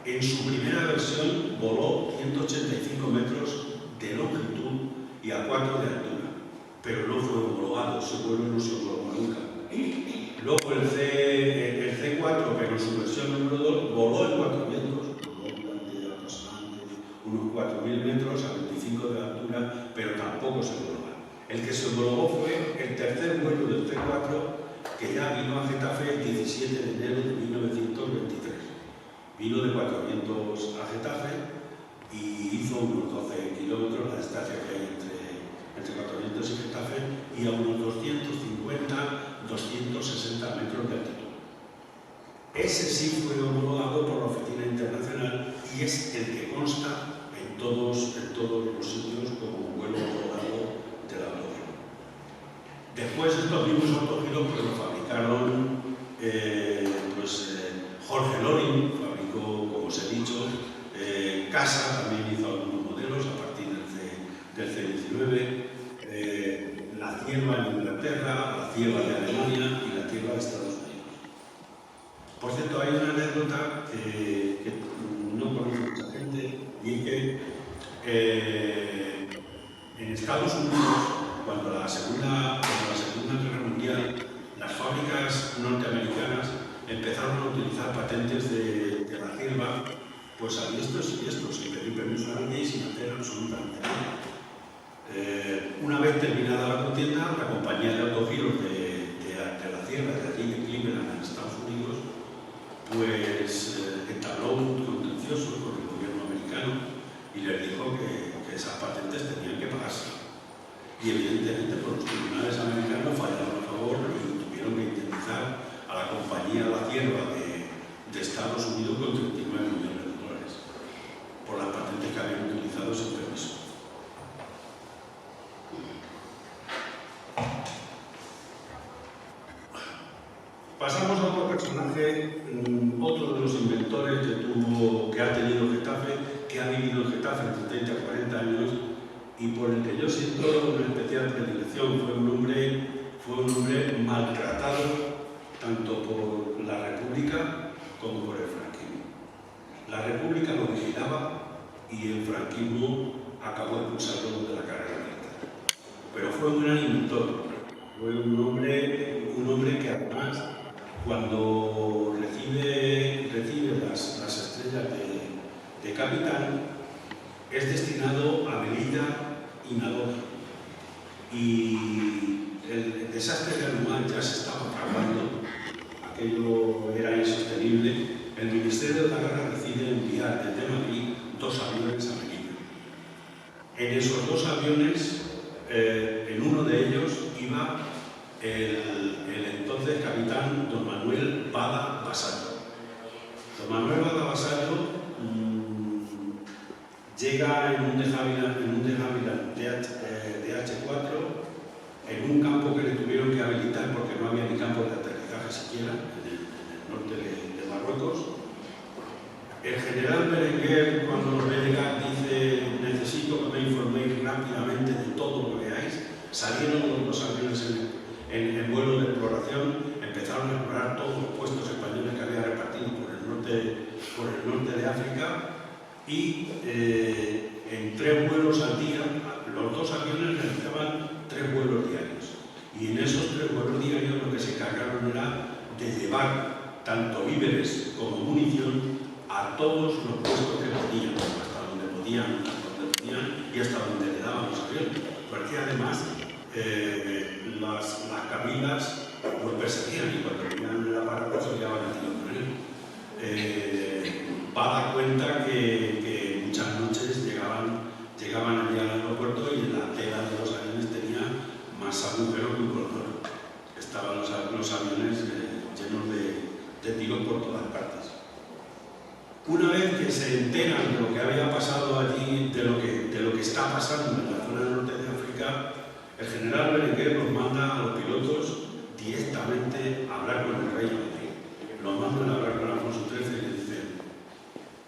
en su primera versión, voló 185 metros de longitud y a 4 de altura, pero no fue homologado, ese vuelo no se homologó nunca. Luego el C4, pero en su versión número 2, voló en 4 vientos, voló durante aproximadamente unos 4.000 metros a 25 de altura, pero tampoco se homologó. El que se homologó fue el tercer vuelo del C4, que ya vino a Getafe el 17 de enero de 1923. Vino de 4 vientos a Getafe y hizo unos 12 kilómetros, la distancia que hay entre 4 vientos y Getafe, y a unos 250-260 metros de altitud. Ese sí fue homologado por la Oficina Internacional y es el que consta en todos los sitios como vuelo homologado del autogiro. Después estos mismos autogiros pues, lo fabricaron Jorge Loring, fabricó, como os he dicho, Casa también hizo algunos modelos a partir del C-19, la cierva en Inglaterra, la cierva de Alemania y la cierva de Estados Unidos. Por cierto, hay una anécdota que no conoce mucha gente, y es que en Estados Unidos, cuando la Segunda Guerra Mundial, las fábricas norteamericanas empezaron a utilizar patentes de la cierva, pues a diestros y diestros, sin pedir permiso a nadie y sin hacer absolutamente nada. Una vez terminada la contienda, la compañía de autogiros de la cierva de allí de Cleveland, en Estados Unidos, pues entabló un contencioso con el gobierno americano y les dijo que esas patentes tenían que pagarse. Y evidentemente por los tribunales americanos fallaron a favor y tuvieron que indemnizar a la compañía La Cierva de Estados Unidos con 39 millones de dólares por las patentes que habían utilizado sin permiso. Pasamos a otro personaje, otro de los inventores que ha tenido Getafe, que ha vivido en Getafe entre 30 y 40 años y por el que yo siento una especial predilección. Fue un hombre maltratado tanto por la República como por el franquismo. La República lo vigilaba y el franquismo acabó expulsándolo de la carrera militar. Pero fue un gran inventor, fue un hombre que además, cuando recibe las estrellas de capitán, es destinado a Melilla y Nador. Y el desastre de Alumán ya se estaba acabando, aquello era insostenible. El Ministerio de la Guerra decide enviar desde Madrid 2 aviones a Melilla. En esos 2 aviones, en uno de ellos iba el entonces capitán don Manuel Bada Vasallo. Don Manuel Bada Vasallo llega en un de Havilland DH4 en un campo que le tuvieron que habilitar porque no había ni campo de aterrizaje siquiera, en el norte de Marruecos. El general Berenguer, cuando los ve llegar, dice: necesito que me informéis rápidamente de todo lo que veáis. Salieron los dos aviones en vuelo de exploración, empezaron a explorar todos los puestos españoles que había repartido por el norte de África, y en 3 vuelos al día, los dos aviones realizaban 3 vuelos diarios. Y en esos 3 vuelos diarios lo que se encargaron era de llevar tanto víveres como munición a todos los puestos que podían, hasta donde podían y hasta donde le daban los aviones. Porque además las cabinas los perseguían y cuando venían el aparato se llevaban a tiro con él. Va a dar cuenta que muchas noches llegaban allí al aeropuerto y en la tela de los aviones tenía más agujeros que un color. Estaban los aviones llenos de tiros por todas partes. Una vez que se enteran de lo que había pasado allí, de lo que está pasando en la zona norte de África, el general Berenguer los manda a los pilotos directamente a hablar con el rey de Madrid. Los mandan a hablar con Alfonso XIII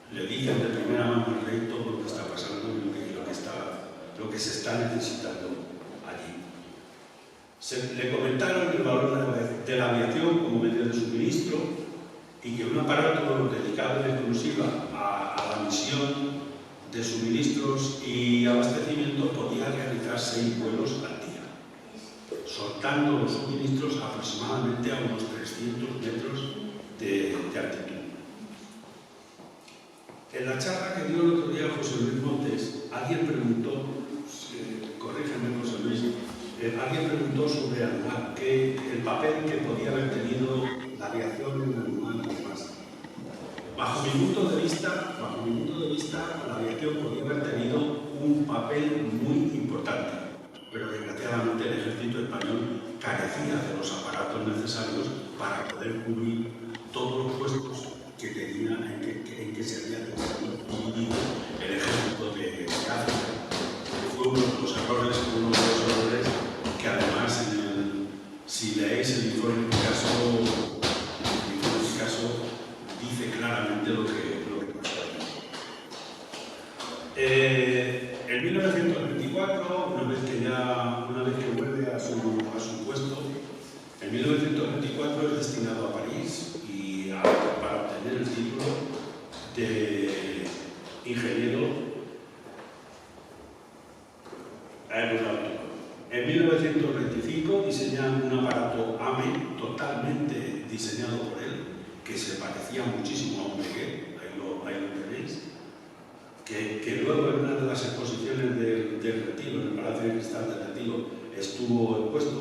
y le dicen de primera mano al rey todo lo que está pasando y lo que se está necesitando allí. Le comentaron el valor de la aviación como medio de suministro y que un aparato dedicado en exclusiva a la misión de suministros y abastecimiento podía realizar 6 vuelos al día, soltando los suministros aproximadamente a unos 300 metros de altitud. En la charla que dio el otro día José Luis Montes, alguien preguntó, corrígeme José Luis, alguien preguntó sobre el papel que podía haber tenido la aviación en el animal y demás. Bajo mi punto de vista, la aviación podía haber tenido un papel muy importante, pero desgraciadamente el ejército español carecía de los aparatos necesarios para poder cubrir todos los puestos que tenía, en que se había dividido el ejército de África. Fue uno de los errores que además, si leéis el informe de caso, dice claramente lo que pasó allí. En 1924, una vez que vuelve a su puesto, en 1924 es destinado a París para obtener el título de ingeniero aeronáutico. En 1925 diseña un aparato AME totalmente diseñado por él, que se parecía muchísimo a un Breguet, ahí lo tenéis, que luego en una de las exposiciones del Retiro, en el Palacio de Cristal del Retiro, estuvo expuesto.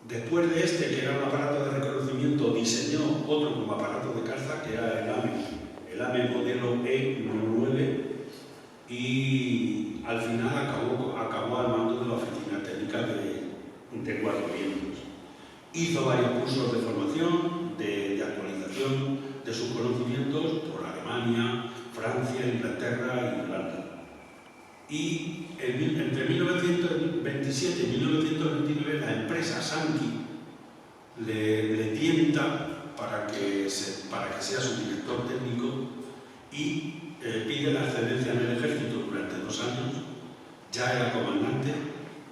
Después de este, que era un aparato de reconocimiento, diseñó otro como aparato de caza, que era el AME modelo E9, y al final acabó al mando de la Oficina Técnica de 4 miembros. Hizo varios cursos de formación, de actualización de sus conocimientos por Alemania, Francia, Inglaterra e Irlanda. Y entre 1927 y 1929 la empresa Sankey le tienta para que sea su director técnico y pide la excedencia en el ejército durante 2 años. Ya era comandante,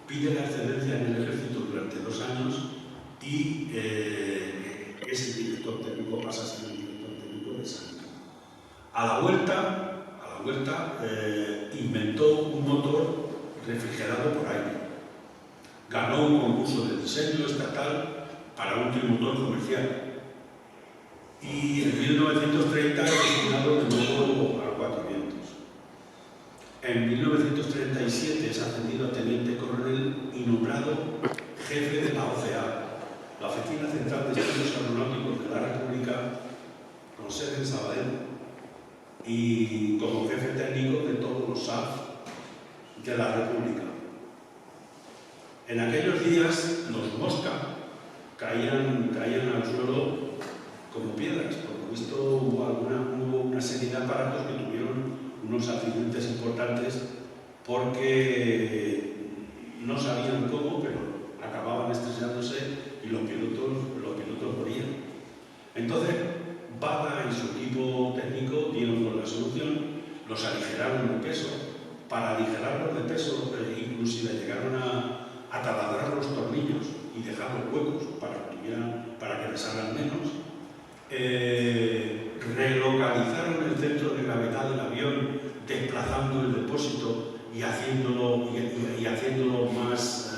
pide la excedencia en el ejército durante 2 años y ese director técnico pasa a ser el director técnico de Sankey. A la vuelta inventó un motor refrigerado por aire. Ganó un concurso de diseño estatal para un trimotor comercial. Y en 1930 es destinado de nuevo a 4 vientos. En 1937 es ascendido a teniente coronel y nombrado jefe de la OCA, la Oficina Central de Estudios Aeronáuticos de la República, con sede en Sabadell, y como jefe técnico de todos los SAF de la República. En aquellos días los Mosca caían al suelo como piedras. Por lo visto hubo una serie de aparatos que tuvieron unos accidentes importantes porque no sabían cómo, pero los aligeraron de peso. Para aligerarlos de peso, inclusive llegaron a taladrar los tornillos y dejarlos huecos para que pesaran menos. Relocalizaron el centro de gravedad del avión, desplazando el depósito y haciéndolo más,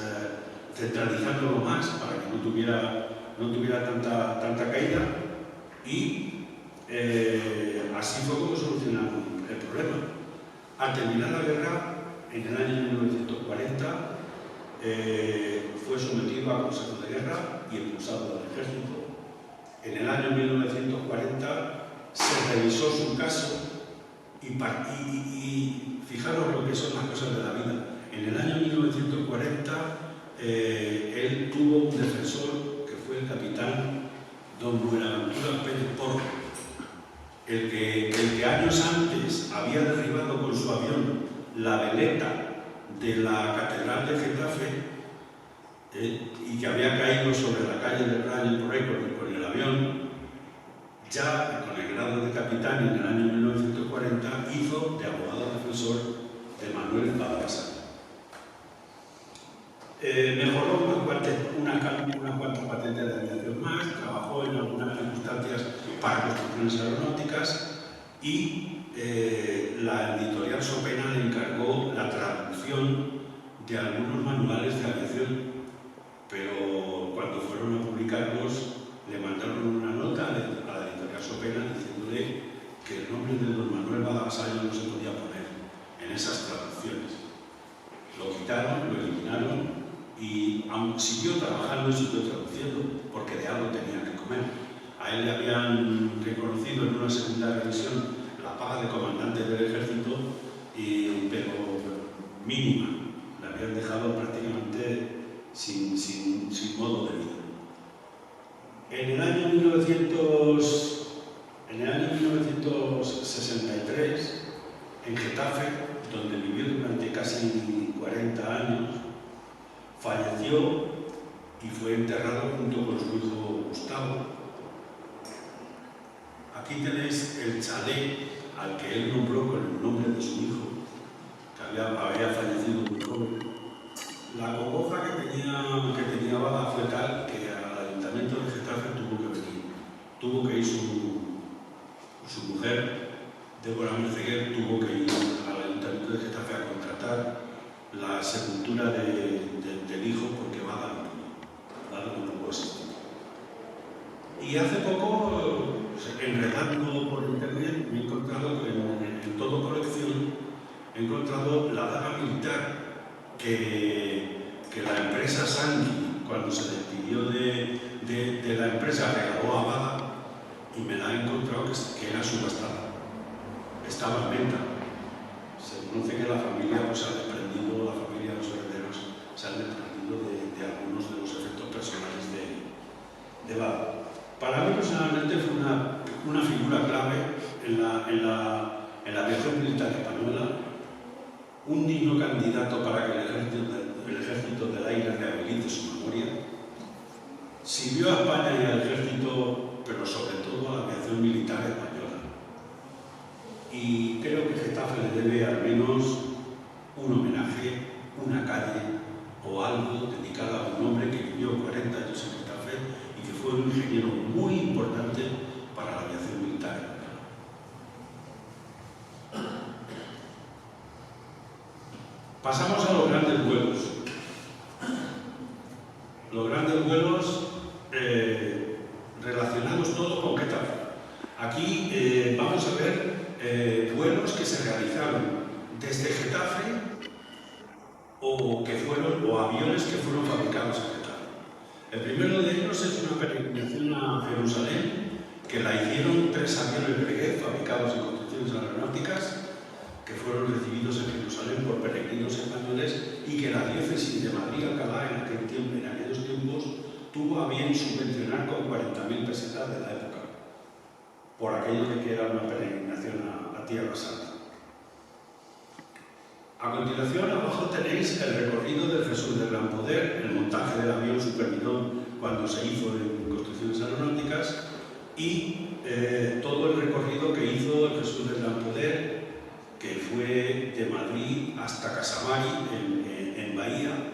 centralizándolo más para que no tuviera tanta caída. Y así fue como solucionaron el problema. Al terminar la guerra, en el año 1940, fue sometido a consejo de guerra y expulsado del ejército. En el año 1940 se revisó su caso y fijaros lo que son las cosas de la vida. En el año 1940 él tuvo un defensor que fue el capitán don Buenaventura Pérez Porro, el que años antes había derribado con su avión la veleta de la Catedral de Getafe y que había caído sobre la calle del Rayo Record con el avión, ya con el grado de capitán en el año 1940 hizo de abogado defensor de Manuel Badabasal. Mejoró unas cuantas patentes de aviación más, trabajó en algunas circunstancias para construcciones aeronáuticas y la editorial Sopena le encargó la traducción de algunos manuales de aviación, pero cuando fueron a publicarlos le mandaron una nota a la editorial Sopena diciéndole que el nombre de don Manuel Badabasal no se podía poner en esas traducciones. Lo quitaron, lo eliminaron y aún siguió trabajando y siguió traduciendo porque de algo tenía que comer. A él le habían reconocido en una segunda revisión la paga de comandante del ejército, pero mínima. Le habían dejado prácticamente sin modo de vida. En el año 1963, en Getafe, donde vivió durante casi 40 años, falleció y fue enterrado junto con su hijo Gustavo. Aquí tenéis el chalet al que él nombró con el nombre de su hijo, que había fallecido muy joven. La congoja que tenía Bada fue tal que al ayuntamiento de Getafe tuvo que venir. Tuvo que ir su mujer, Débora Merceguer, tuvo que ir al ayuntamiento de Getafe a contratar la sepultura del hijo porque Bada no pudo asistir. Y hace poco, enredando por internet, me he encontrado en todo colección, he encontrado la daga militar que la empresa Sangui, cuando se despidió de la empresa, regaló a Bada, y me la he encontrado que era subastada. Estaba en venta. Se conoce que la familia la familia de los herederos se han desprendido de algunos de los efectos personales de Bada. Para mí personalmente fue una figura clave en la aviación militar española, un digno candidato para que el ejército del aire rehabilite su memoria. Sirvió a España y al ejército, pero sobre todo a la aviación militar española. Y creo que Getafe le debe al menos un homenaje, una calle o algo dedicado a un hombre que vivió 40 años en Getafe y que fue un ingeniero muy importante para la aviación militar española. Pasamos a los grandes vuelos. Los grandes vuelos relacionados todos con Getafe. Aquí vamos a ver vuelos que se realizaron desde Getafe o aviones que fueron fabricados en Getafe. El primero de ellos es una peregrinación a Jerusalén que la hicieron 3 aviones Breguet fabricados en construcciones aeronáuticas que fueron recibidos en Jerusalén por peregrinos españoles y que la diócesis de Madrid-Alcalá en aquellos tiempos tuvo a bien subvencionar con 40.000 pesetas de la época, por aquello de que era una peregrinación a Tierra Santa. A continuación, abajo tenéis el recorrido del Jesús del Gran Poder, el montaje del avión Superbidón cuando se hizo en construcciones aeronáuticas y todo el recorrido que hizo el Jesús del Gran Poder que fue de Madrid hasta Casamari, en Bahía.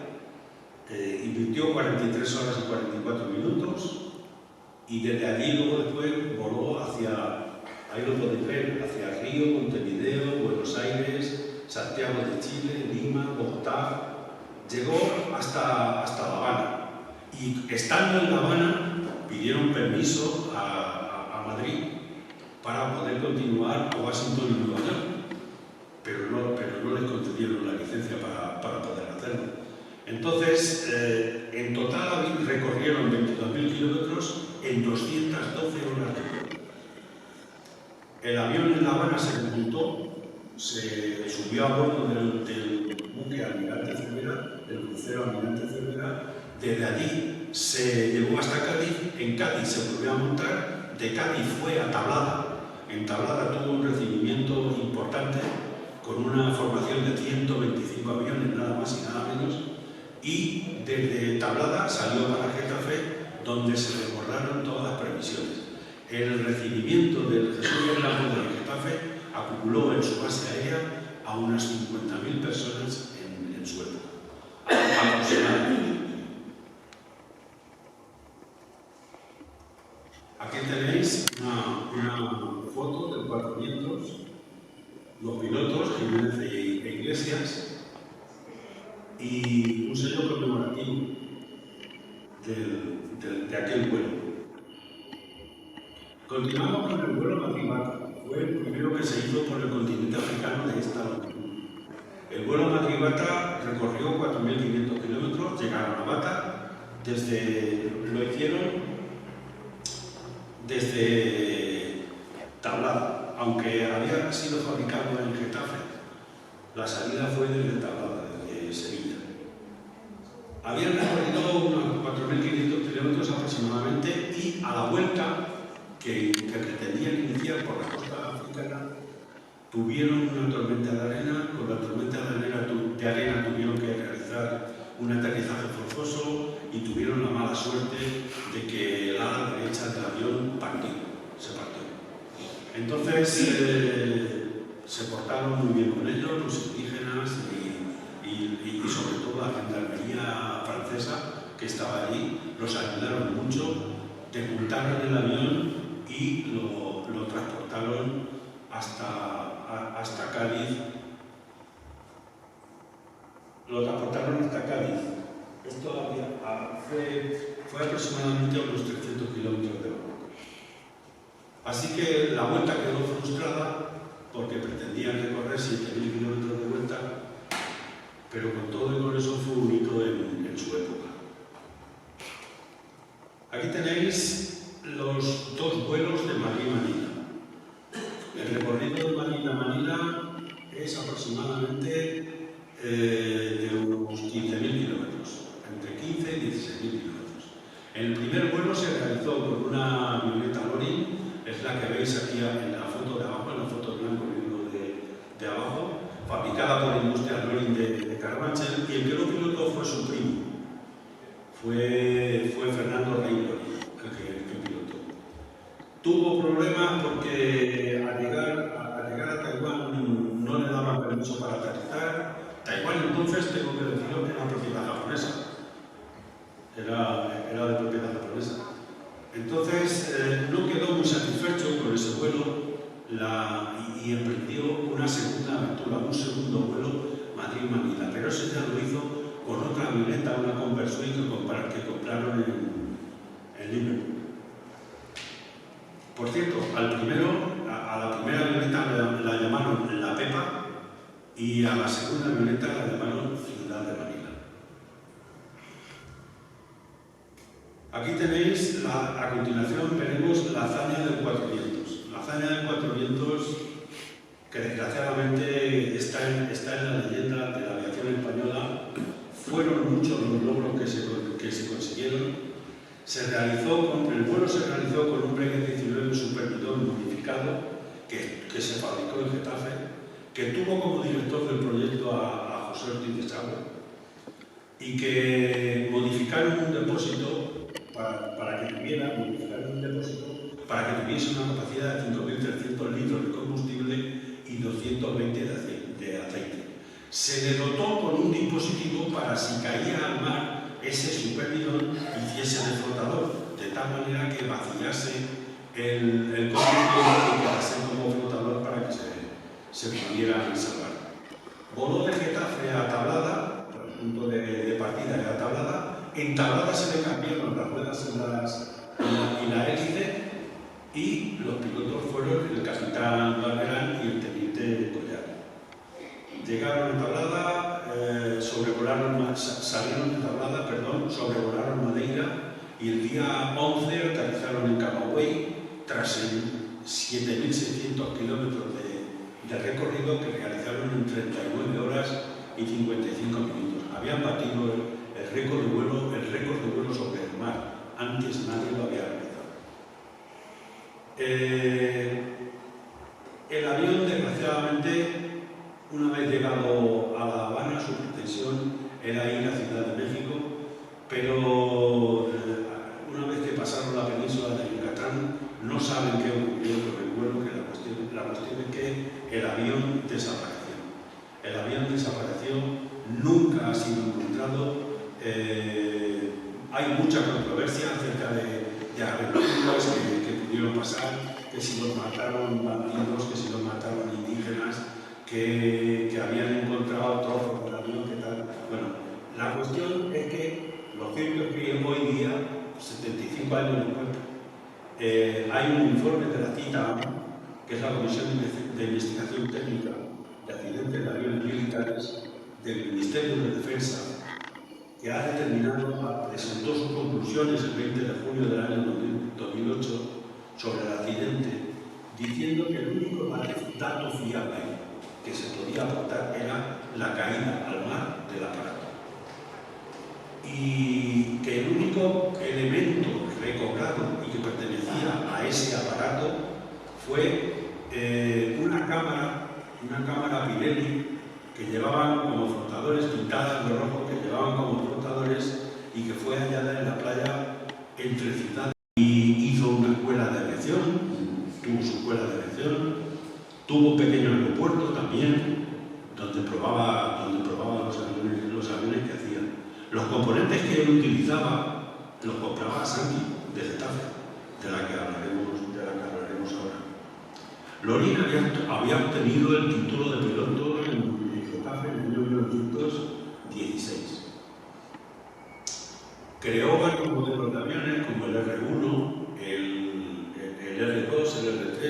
Invirtió 43 horas y 44 minutos y desde allí luego después voló hacia, ahí lo podéis ver, hacia Río, Montevideo, Buenos Aires, Santiago de Chile, Lima, Bogotá. Llegó hasta La Habana y estando en La Habana pidieron permiso a Madrid para poder continuar a Washington y Nueva York, pero no les concedieron la licencia para poder hacerlo. Entonces, en total recorrieron 22.000 kilómetros en 212 horas de vuelo. El avión en La Habana se desmontó, se subió a bordo del buque Almirante Cervera, del crucero Almirante Cervera. Desde allí se llevó hasta Cádiz, en Cádiz se volvió a montar, de Cádiz fue a Tablada. En Tablada tuvo un recibimiento importante con una formación de 125 aviones, nada más y nada menos, y desde Tablada salió para Getafe, donde se desbordaron todas las previsiones. El recibimiento del Jesús Bernardo de Getafe acumuló en su base aérea a unas 50.000 personas en su época, aproximadamente. Aquí tenéis una foto del Cuatro Vientos, los pilotos, Jiménez e Iglesias, y un sello conmemorativo de aquel vuelo. Continuamos con el vuelo Madrid-Bata. Fue el primero que se hizo por el continente africano de esta longitud. El vuelo Madrid-Bata recorrió 4.500 kilómetros, llegaron a Bata, lo hicieron desde Tablada, aunque había sido fabricado en Getafe, la salida fue desde Tablada, desde Sevilla. Habían recorrido unos 4.500 kilómetros aproximadamente y a la vuelta que pretendían iniciar por la costa africana tuvieron una tormenta de arena. Con la tormenta de arena tuvieron que realizar un aterrizaje forzoso y tuvieron la mala suerte de que el ala derecha del avión se partió. Entonces se portaron muy bien con ellos, los indígenas y sobre todo la gendarmería francesa que estaba allí, los ayudaron mucho, desmontaron el avión y lo transportaron hasta Cádiz. Lo transportaron hasta Cádiz. Esto fue aproximadamente a unos 300 kilómetros de vuelo. Así que la vuelta quedó frustrada porque pretendían recorrer 7.000 kilómetros de vuelta, pero con todo y con eso fue un hito en su época. Aquí tenéis los dos vuelos de Madrid-Manila. El recorrido de Madrid a Manila es aproximadamente de unos 15.000 kilómetros, entre 15 y 16.000 kilómetros. El primer vuelo se realizó con una avioneta Loring, es la que veis aquí en la foto de abajo, en la foto blanco y negro de abajo, fabricada por Industrias Loring de Carabanchel, y el que lo pilotó fue su primo, fue Fernando Rey Loring, el que pilotó. Tuvo problemas porque al llegar a Taiwán no le daban permiso para aterrizar. Taiwán entonces, tengo que decirlo, era propiedad japonesa. Era de propiedad japonesa. Entonces no quedó muy satisfecho con ese vuelo y emprendió una segunda aventura, un segundo vuelo Madrid-Manila, pero ese ya lo hizo con otra avioneta, una Converswing que compraron en Liverpool. Por cierto, a la primera avioneta la llamaron La Pepa y a la segunda avioneta la llamaron Ciudad de Manila. Aquí tenéis, a continuación veremos la hazaña del Cuatro Vientos. La hazaña del Cuatro Vientos, que desgraciadamente está en la leyenda de la aviación española. Fueron muchos los logros que se consiguieron. El vuelo se realizó con un Breguet 19 Super Bidón modificado que se fabricó en Getafe, que tuvo como director del proyecto a José Ortiz de Sagua y que modificaron un depósito para que tuviese una capacidad de 5.300 litros de combustible y y 220 de aceite. Se le dotó con un dispositivo para, si caía al mar, ese superbidón hiciese de flotador, de tal manera que vaciase el combustible y quedase como flotador para que se pudiera salvar. Voló de Getafe a Tablada, el punto de partida era Tablada. En Tablada se le cambiaron las ruedas y la hélice, y los pilotos fueron el capitán Barberán y el teniente Collar. Llegaron a Tablada, salieron de Tablada, sobrevolaron Madeira, y el día 11 aterrizaron en Camagüey tras 7.600 kilómetros de recorrido que realizaron en 39 horas y 55 minutos. Habían batido el récord de vuelo sobre el mar. Antes nadie lo había realizado. El avión, desgraciadamente, una vez llegado a La Habana, su pretensión era ir a Ciudad de México, pero una vez que pasaron la península de Yucatán, no saben qué ocurrió con el vuelo, que la cuestión es que el avión desapareció. El avión desapareció, nunca ha sido encontrado. Hay mucha controversia acerca de aventuras que pudieron pasar, que si los mataron bandidos, que si los mataron indígenas, que habían encontrado trozos del avión, que tal. Bueno, la cuestión es que lo cierto es que hoy día, 75 años después, hay un informe de la CITA, que es la Comisión de Investigación Técnica de Accidentes de Aviones Militares del Ministerio de Defensa, que ha determinado, presentó sus conclusiones el 20 de junio del año 2008 sobre el accidente, diciendo que el único dato fiable que se podía aportar era la caída al mar del aparato. Y que el único elemento recobrado y que pertenecía a ese aparato fue una cámara Pirelli que llevaban como flotadores, pintadas de rojo, que llevaban como flotadores, y que fue hallada en la playa entre Ciudad y hizo una escuela de aviación, tuvo su escuela de aviación, tuvo un pequeño aeropuerto también, donde probaba los aviones que hacían. Los componentes que él utilizaba los compraba Santi, de Getafe, de la que hablaremos ahora. Lorin había obtenido el título de piloto en Getafe en el año 1916. Creó varios modelos de aviones como el R1, el R2, el R3.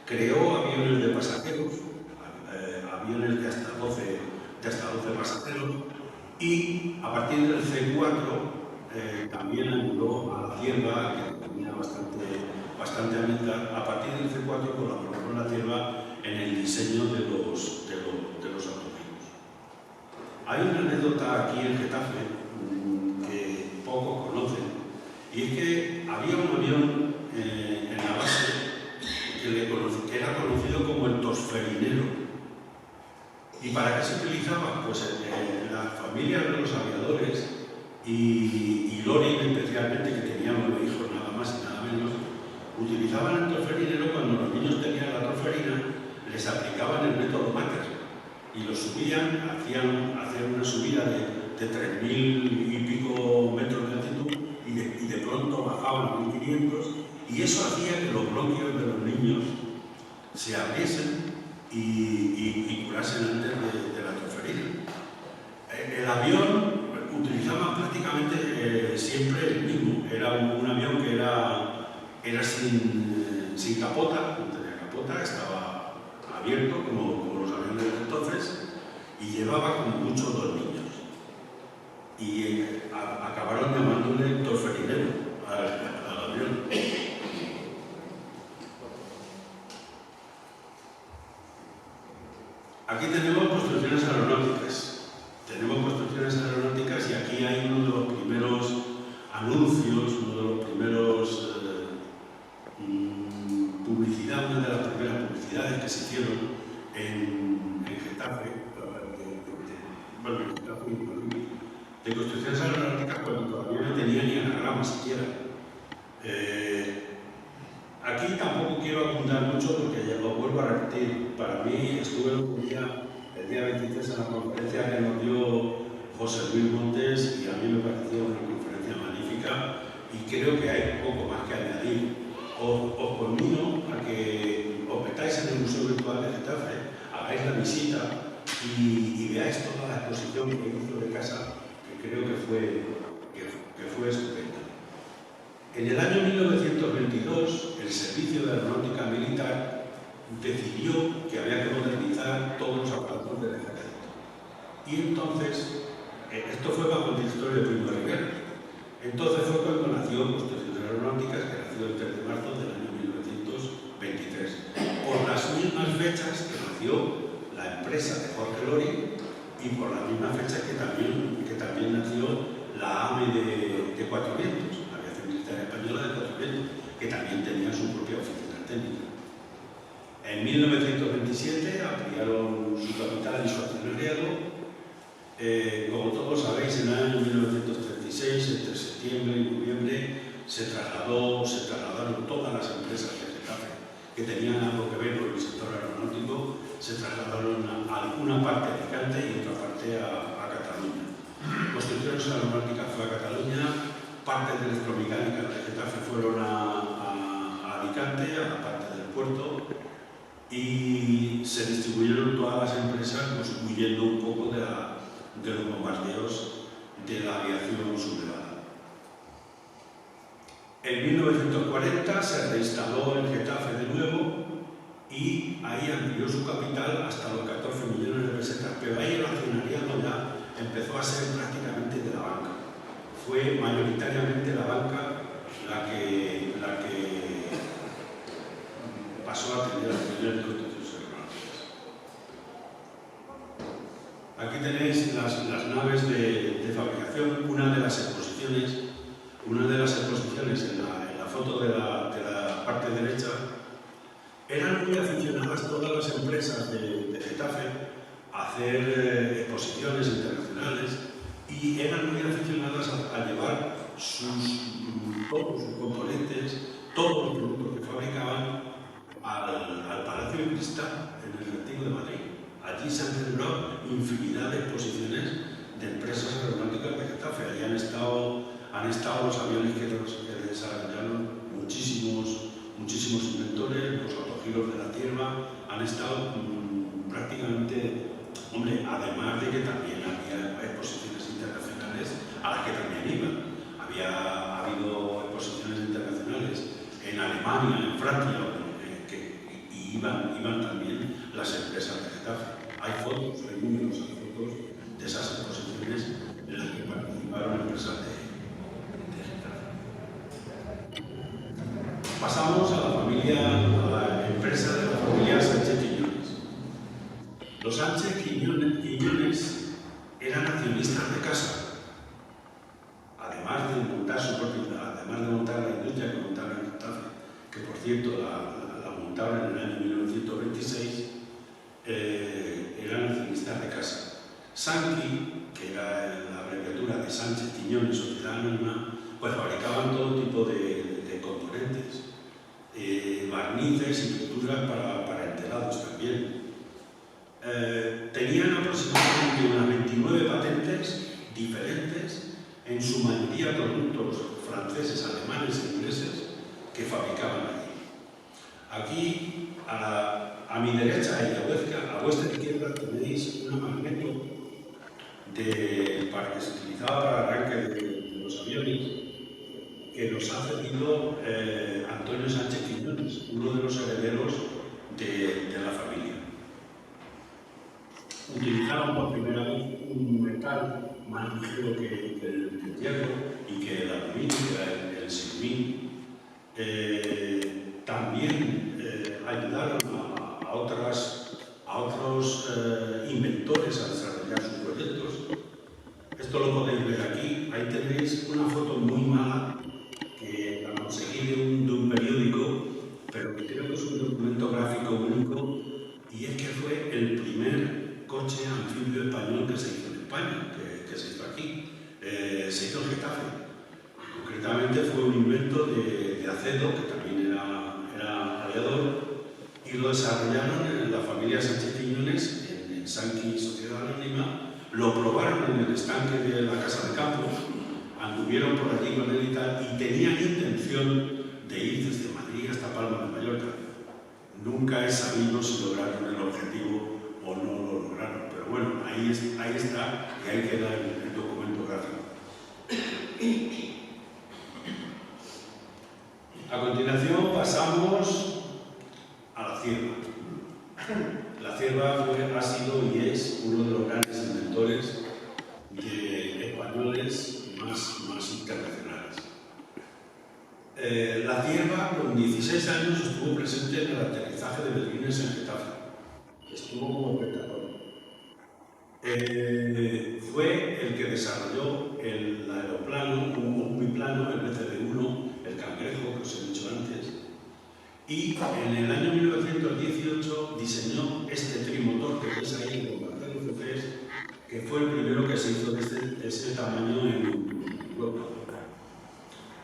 Creó aviones de pasajeros, aviones de hasta 12 pasajeros, y a partir del C4 también ayudó a la Cierva, que tenía bastante amistad. A partir del C4 colaboró con la Cierva en el diseño de los autobuses. Hay una anécdota aquí en Getafe que pocos conocen, y es que había un avión en la base que era conocido como el tosferinero. ¿Y para qué se utilizaba? Pues las familias de los aviadores y Lorin especialmente, que tenía 9 hijos nada más y nada menos, utilizaban el tosferinero cuando los niños tenían la tosferina, les aplicaban el método Macker y los subían, hacían una subida de 3.000 y pico metros de altitud y de pronto bajaban a 1.500, y eso hacía que los bronquios de los niños se abriesen y curasen antes de la tosferina. El avión utilizaba prácticamente siempre el mismo. Era un avión que era sin capota, no tenía capota, estaba abierto como los aviones de entonces, y llevaba como mucho 2 niños. Y acabaron llamándole tosferinero al avión. Aquí tenemos construcciones aeronáuticas. Y aquí hay uno de los primeros anuncios, uno de los primeros publicidad, una de las primeras publicidades que se hicieron en Getafe, de construcciones aeronáuticas, cuando todavía no tenía ni anagrama siquiera. Aquí tampoco quiero abundar mucho porque ya lo vuelvo a repetir. Para mí estuve el día 23 en la conferencia que nos dio José Luis Montes y a mí me pareció una conferencia magnífica y creo que hay poco más que añadir. Os conmino a que os metáis en el Museo Virtual de Getafe, hagáis la visita y veáis toda la exposición que hizo de casa, que creo que fue estupenda. En el año 1922, el Servicio de Aeronáutica Militar decidió que había que modernizar todos los aparatos del ejército. Y entonces, esto fue bajo el directorio de Primo de Rivera. Entonces fue cuando nació Construcciones Aeronáuticas, que nació el 3 de marzo del año 1923. Por las mismas fechas que nació la empresa de Jorge Lori y por la misma fecha que también nació la AME de Cuatro Vientos, la Aviación Militar Española de Cuatro Vientos, que también tenía su propia oficina técnica. En 1927 ampliaron su capital y su accionariado. Como todos sabéis, en el año 1936, entre septiembre y noviembre, se trasladaron todas las empresas de Getafe que tenían algo que ver con el sector aeronáutico, se trasladaron a una parte a Alicante y otra parte a Cataluña. Construcciones Aeronáuticas fue a Cataluña, partes de electromecánica de Getafe fueron a Alicante, a la parte del puerto, y se distribuyeron todas las empresas, pues, huyendo un poco de los bombardeos de la aviación sublevada. En 1940 se reinstaló en Getafe de nuevo y ahí amplió su capital hasta los 14 millones de pesetas, pero ahí el accionariado ya empezó a ser prácticamente de la banca. Fue mayoritariamente la banca la que pasó a tener acciones de Construcciones Aeronáuticas. Aquí tenéis las naves de fabricación. Una de las exposiciones en la foto de la parte derecha, eran muy aficionadas todas las empresas de Getafe a hacer exposiciones internacionales y eran muy aficionadas a llevar todos sus componentes, todos los productos que fabricaban al Palacio de Cristal, en el Retiro de Madrid. Allí se han celebrado infinidad de exposiciones de empresas aeronáuticas de Getafe. Allí han estado los aviones que desarrollaron muchísimos inventores, los autogiros de la Tierra, han estado prácticamente, hombre, además de que también había exposiciones internacionales a las que también iban. Ha habido exposiciones internacionales en Alemania, en Francia, y iban también las empresas de Getafe. Hay fotos, hay numerosas fotos de esas exposiciones en las que participaron empresas de Getafe. Pasamos a la empresa de la familia Sánchez Quiñones. Los Sánchez Quiñones eran accionistas de casa. Además de montar la industria que montaron en Getafe, que por cierto la montaron en el año 1926, eran accionistas de casa. Sanqui, que era la abreviatura de Sánchez Quiñones Sociedad Anónima, pues fabricaban todo tipo de componentes, barnices y pinturas para entelados también. Tenían aproximadamente unas 29 patentes diferentes, en su mayoría productos franceses, alemanes e ingleses que fabricaban allí. Aquí, a mi derecha y a vuestra izquierda, tenéis una magneto para que se utilizaba para arranque de los aviones, que nos ha cedido Antonio Sánchez Quiñones, uno de los herederos de la familia. Utilizaron por primera vez un metal más ligero que el hierro y que el aluminio, que era el silmín. También ayudaron a otros inventores a desarrollar sus proyectos. Esto lo podéis ver aquí. Ahí tenéis una foto muy mala que la conseguí de un periódico, pero que creo que es un documento gráfico único, y es que fue el primer coche anfibio español que se hizo en España, que se hizo aquí. Se hizo en Getafe. Concretamente fue un invento de Acedo, que también era desarrollador, y lo desarrollaron en la familia Sánchez Quiñones, en Sanqui Sociedad Anónima. Lo probaron en el estanque de la Casa de Campo, anduvieron por allí con él y tal, y tenían intención de ir desde Madrid hasta Palma de Mallorca. Nunca he sabido si lograron el objetivo o no lo lograron, pero bueno, ahí está, y ahí queda el documento gráfico. A continuación pasamos a la cierva. La cierva ha sido y es uno de los grandes inventores españoles más internacionales. La cierva, con 16 años, estuvo presente en el aterrizaje de Berlines en Getafe. Estuvo como espectador. Fue el que desarrolló el aeroplano, un biplano, el BCD-1, el Cangrejo, que os he dicho antes, y en el año 1918 diseñó este trimotor que ves ahí en Bombarderos C3, que fue el primero que se hizo de ese tamaño en Europa.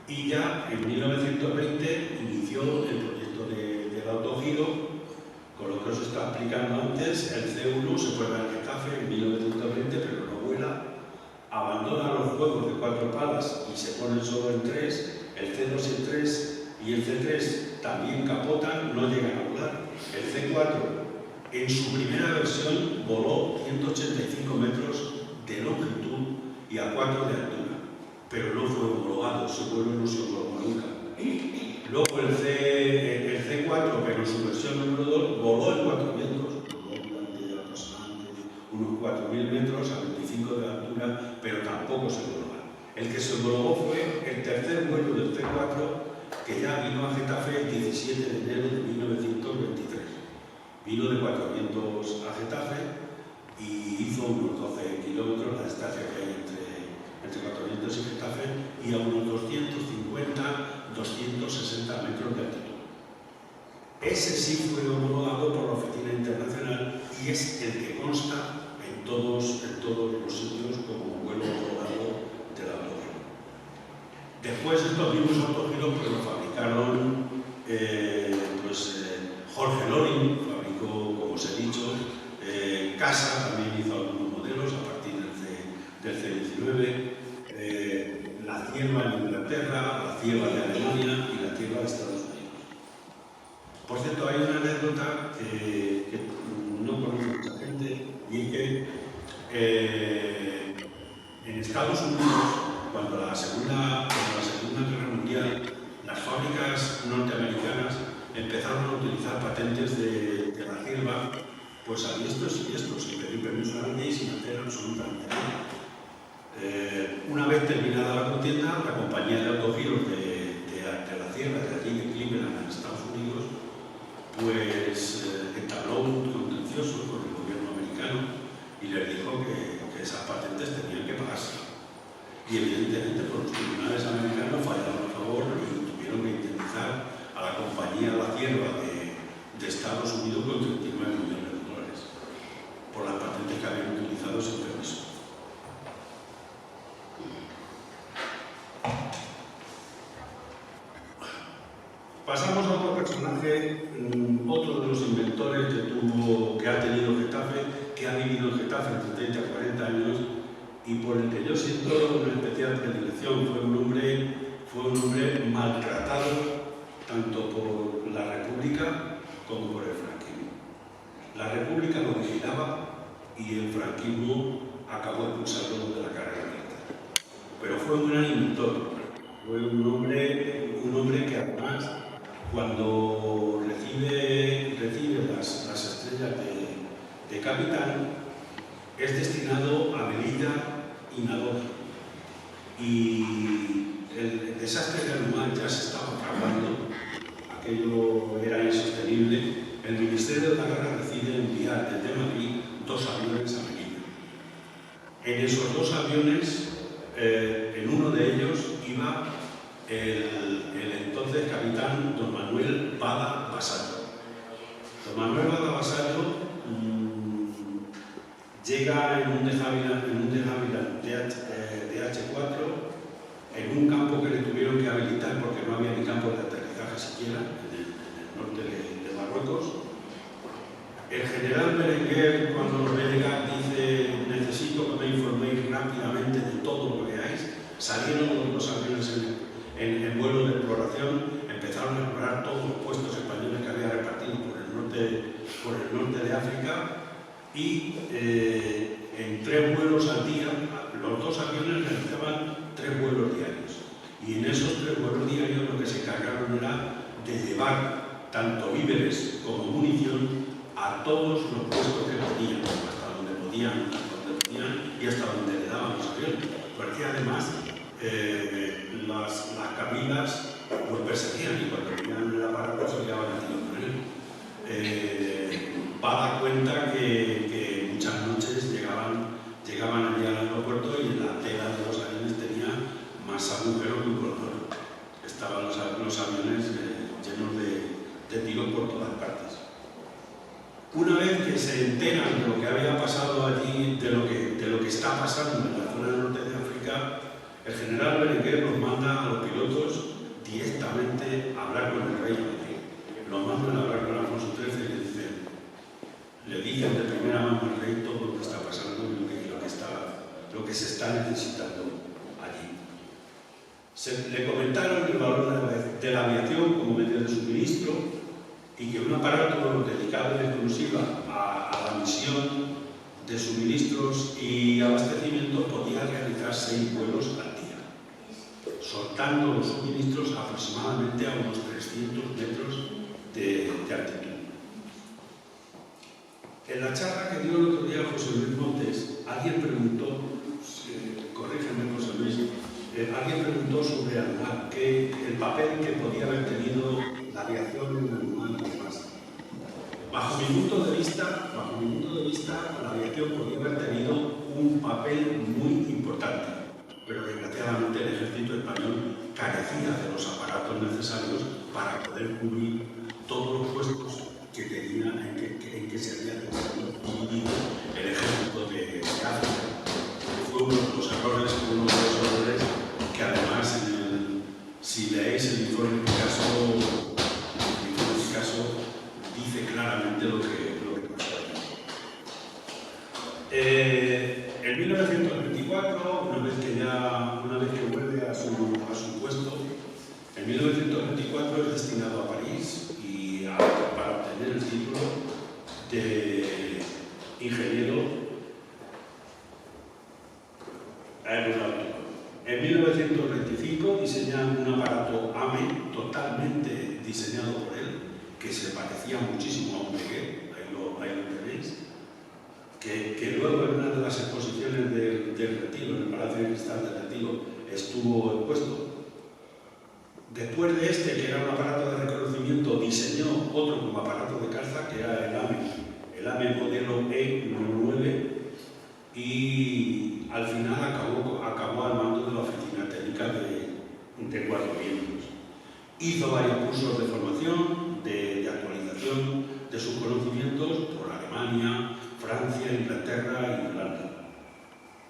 Y ya en 1920 inició el proyecto del autogiro, con lo que os estaba explicando antes. El C1 se fue a Getafe en 1920, pero no vuela, abandona los juegos de 4 palas y se pone solo en 3, el C2 y el 3 y el C3 también capotan, no llegan a volar. El C4 en su primera versión voló 185 metros de longitud y a 4 de altura, pero no fue homologado, su vuelo no se homologó nunca. Luego el C4, pero en su versión número 2, voló en 4 vientos, voló durante aproximadamente unos 4.000 metros a 25 de altura, pero tampoco se homologó. El que se homologó fue el tercer vuelo del C4, que ya vino a Getafe el 17 de enero de 1923. Vino de 4 vientos a Getafe y hizo unos 12 kilómetros, la distancia que hay entre 4 vientos y Getafe, y a unos 250-260 metros de altitud. Ese sí fue homologado por la Oficina Internacional y es el que consta en todos los sitios como vuelo homologado del autogiro. Después estos mismos autogiros pues, lo fabricaron Jorge Loring, fabricó, como os he dicho, Casa también hizo algunos modelos a partir del C-19, la cierva en Inglaterra, la cierva de Alemania y la cierva de Estados Unidos. Por cierto, hay una anécdota que no conoce mucha gente, y es que en Estados Unidos, cuando la Segunda Guerra Mundial, las fábricas norteamericanas empezaron a utilizar patentes de la cierva, pues a diestros y diestros, sin pedir permiso a nadie y sin hacer absolutamente nada. Una vez terminada la contienda, la compañía de autogiros de la cierva, de allí de Cleveland, en Estados Unidos, pues entabló un contencioso con el gobierno americano y les dijo que esas patentes tenían que pagarse. Y evidentemente pues, los tribunales americanos fallaron a favor y tuvieron que indemnizar a la compañía La Cierva de Estados Unidos con 39 millones de dólares por las patentes que habían utilizado sin permiso. Pasamos a otro personaje, otro de los inventores que ha tenido Getafe, que ha vivido en Getafe entre 30 y 40 años y por el que yo siento una especial predilección. Fue un hombre maltratado tanto por la República como por el franquismo. La República lo vigilaba y el franquismo acabó expulsándolo de la carrera militar. Pero fue un gran inventor, fue un hombre que además, cuando recibe las estrellas de capitán, es destinado a Melilla y Nador. Y el desastre de Alumar ya se estaba acabando, aquello era insostenible. El Ministerio de la Guerra decide enviar desde Madrid 2 aviones a Melilla. En esos 2 aviones, en uno de ellos iba el entonces capitán don Manuel Bada Basallo. Don Manuel Bada Basallo llega en un de Havilland DH4 en un campo que le tuvieron que habilitar porque no había ni campo de aterrizaje siquiera en el norte de salieron los aviones en vuelo de exploración, empezaron a explorar todos los puestos españoles que había repartido por el norte de África y en 3 vuelos al día, los 2 aviones realizaban 3 vuelos diarios. Y en esos 3 vuelos diarios lo que se encargaron era de llevar tanto víveres como munición a todos los puestos que podían, hasta donde podían y hasta donde le daban los aviones. Porque además las cabinas los perseguían y cuando venían el aparato se liaban a tiro con él. Va a dar cuenta que muchas noches llegaban allí al aeropuerto y en la tela de los aviones tenía más agujeros que un color. Estaban los aviones llenos de tiros por todas partes. Una vez que se enteran de lo que había pasado allí, de lo que está pasando en la zona norte de África, el general Berenguer los manda a los pilotos directamente a hablar con el rey de Madrid. Los mandan a hablar con Alfonso XIII y le dicen de primera mano al rey todo lo que está pasando y lo que se está necesitando allí. Le comentaron el valor de la aviación como medio de suministro y que un aparato dedicado en exclusiva a la misión de suministros y abastecimiento podía realizar 6 vuelos al día, soltando los suministros aproximadamente a unos 300 metros de altitud. En la charla que dio el otro día José Luis Montes, alguien preguntó, corrígeme José Luis, alguien preguntó sobre el papel que podía haber tenido la aviación en el humano y demás. Bajo mi punto de vista, la aviación podía haber tenido un papel muy importante, pero desgraciadamente el ejército español carecía de los aparatos necesarios para poder cubrir todos los puestos que tenía, en que se había dividido el ejército de África. Fue uno de los errores que además, si leéis el informe Picasso, dice claramente lo que pasó. En 1924, una vez que vuelve a su puesto, en 1924 es destinado a París para obtener el título de ingeniero aeronáutico. En 1925 diseña un aparato AME totalmente diseñado por él, que se parecía muchísimo a un Breguet, ahí lo tenéis, que luego en una de las exposiciones del Retiro, en el Palacio de Cristal del Retiro, estuvo expuesto. Después de que era un aparato de reconocimiento, diseñó otro como aparato de caza, que era el AME modelo E9, y al final acabó al mando de la Oficina Técnica de Cuatro Vientos. Hizo varios cursos de formación, de actualización de sus conocimientos por Alemania, Francia, Inglaterra y Holanda.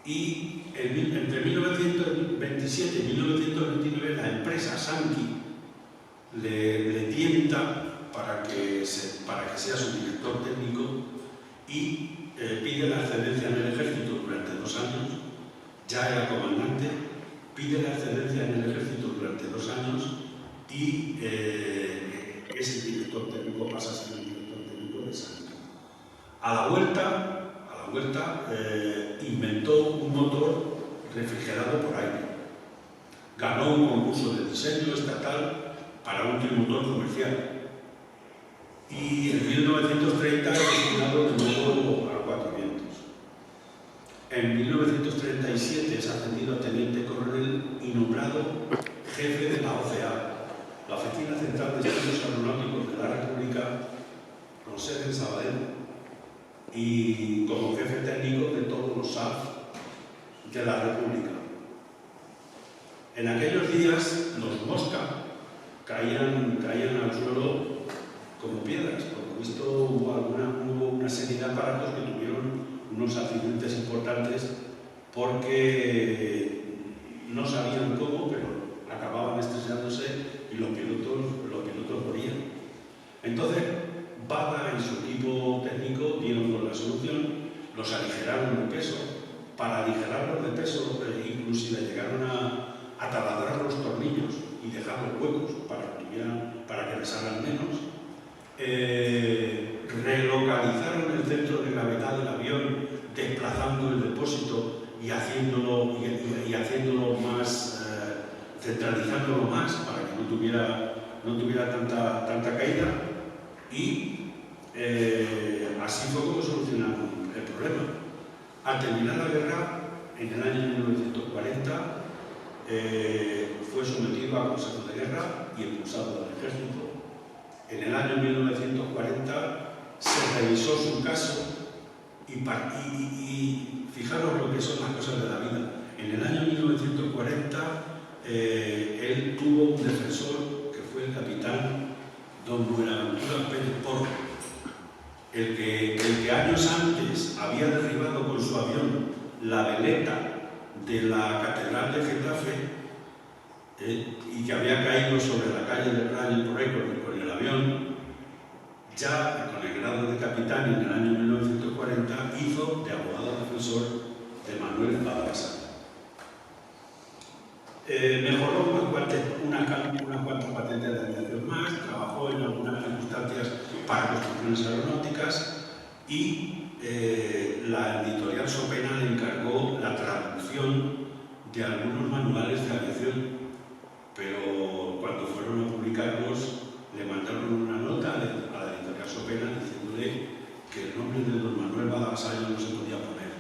Y entre 1927 y 1929 la empresa Sankey le tienta para que sea su director técnico y pide la excedencia en el ejército durante 2 años. Ya era comandante, pide la excedencia en el ejército durante 2 años y ese director técnico pasa a ser el director técnico de Sankey. A la vuelta inventó un motor refrigerado por aire. Ganó un concurso de diseño estatal para un trimotor comercial. Y en 1930 es destinado de nuevo a Cuatro Vientos. En 1937 es ascendido a teniente coronel y nombrado jefe de la OCA, la Oficina Central de Estudios Aeronáuticos de la República, con sede en Sabadell, y como jefe técnico de todos los SAF de la República. En aquellos días los Mosca caían al suelo como piedras. Por lo visto hubo una serie de aparatos que tuvieron unos accidentes importantes porque no sabían cómo, pero acababan estrellándose y los pilotos morían. Entonces, Bada y su equipo técnico dieron con la solución, los aligeraron de peso. Para aligerarlos de peso, inclusive llegaron a para que pesaran menos. Relocalizaron el centro de gravedad del avión, desplazando el depósito y haciéndolo más, centralizándolo más para que no tuviera tanta caída, y así fue como solucionaron el problema. Al terminar la guerra, en el año 1940, fue sometido a consejo de guerra y expulsado del ejército. En el año 1940 se revisó su caso y fijaros lo que son las cosas de la vida. En el año 1940 él tuvo un defensor que fue el capitán don Buenaventura Pérez Porro, el que años antes había derribado con su avión la veleta de la Catedral de Getafe, y que había caído sobre la calle del Rayo por ahí con el avión, ya con el grado de capitán en el año 1940 hizo de abogado defensor de Manuel Badalazar. Mejoró unas cuantas patentes de aviación más, trabajó en algunas circunstancias para construcciones aeronáuticas y la editorial Sopena le encargó la traducción de algunos manuales de aviación, pero cuando fueron a publicarlos le mandaron una nota a la editorial Sopena diciéndole que el nombre de don Manuel Badalazar no se podía poner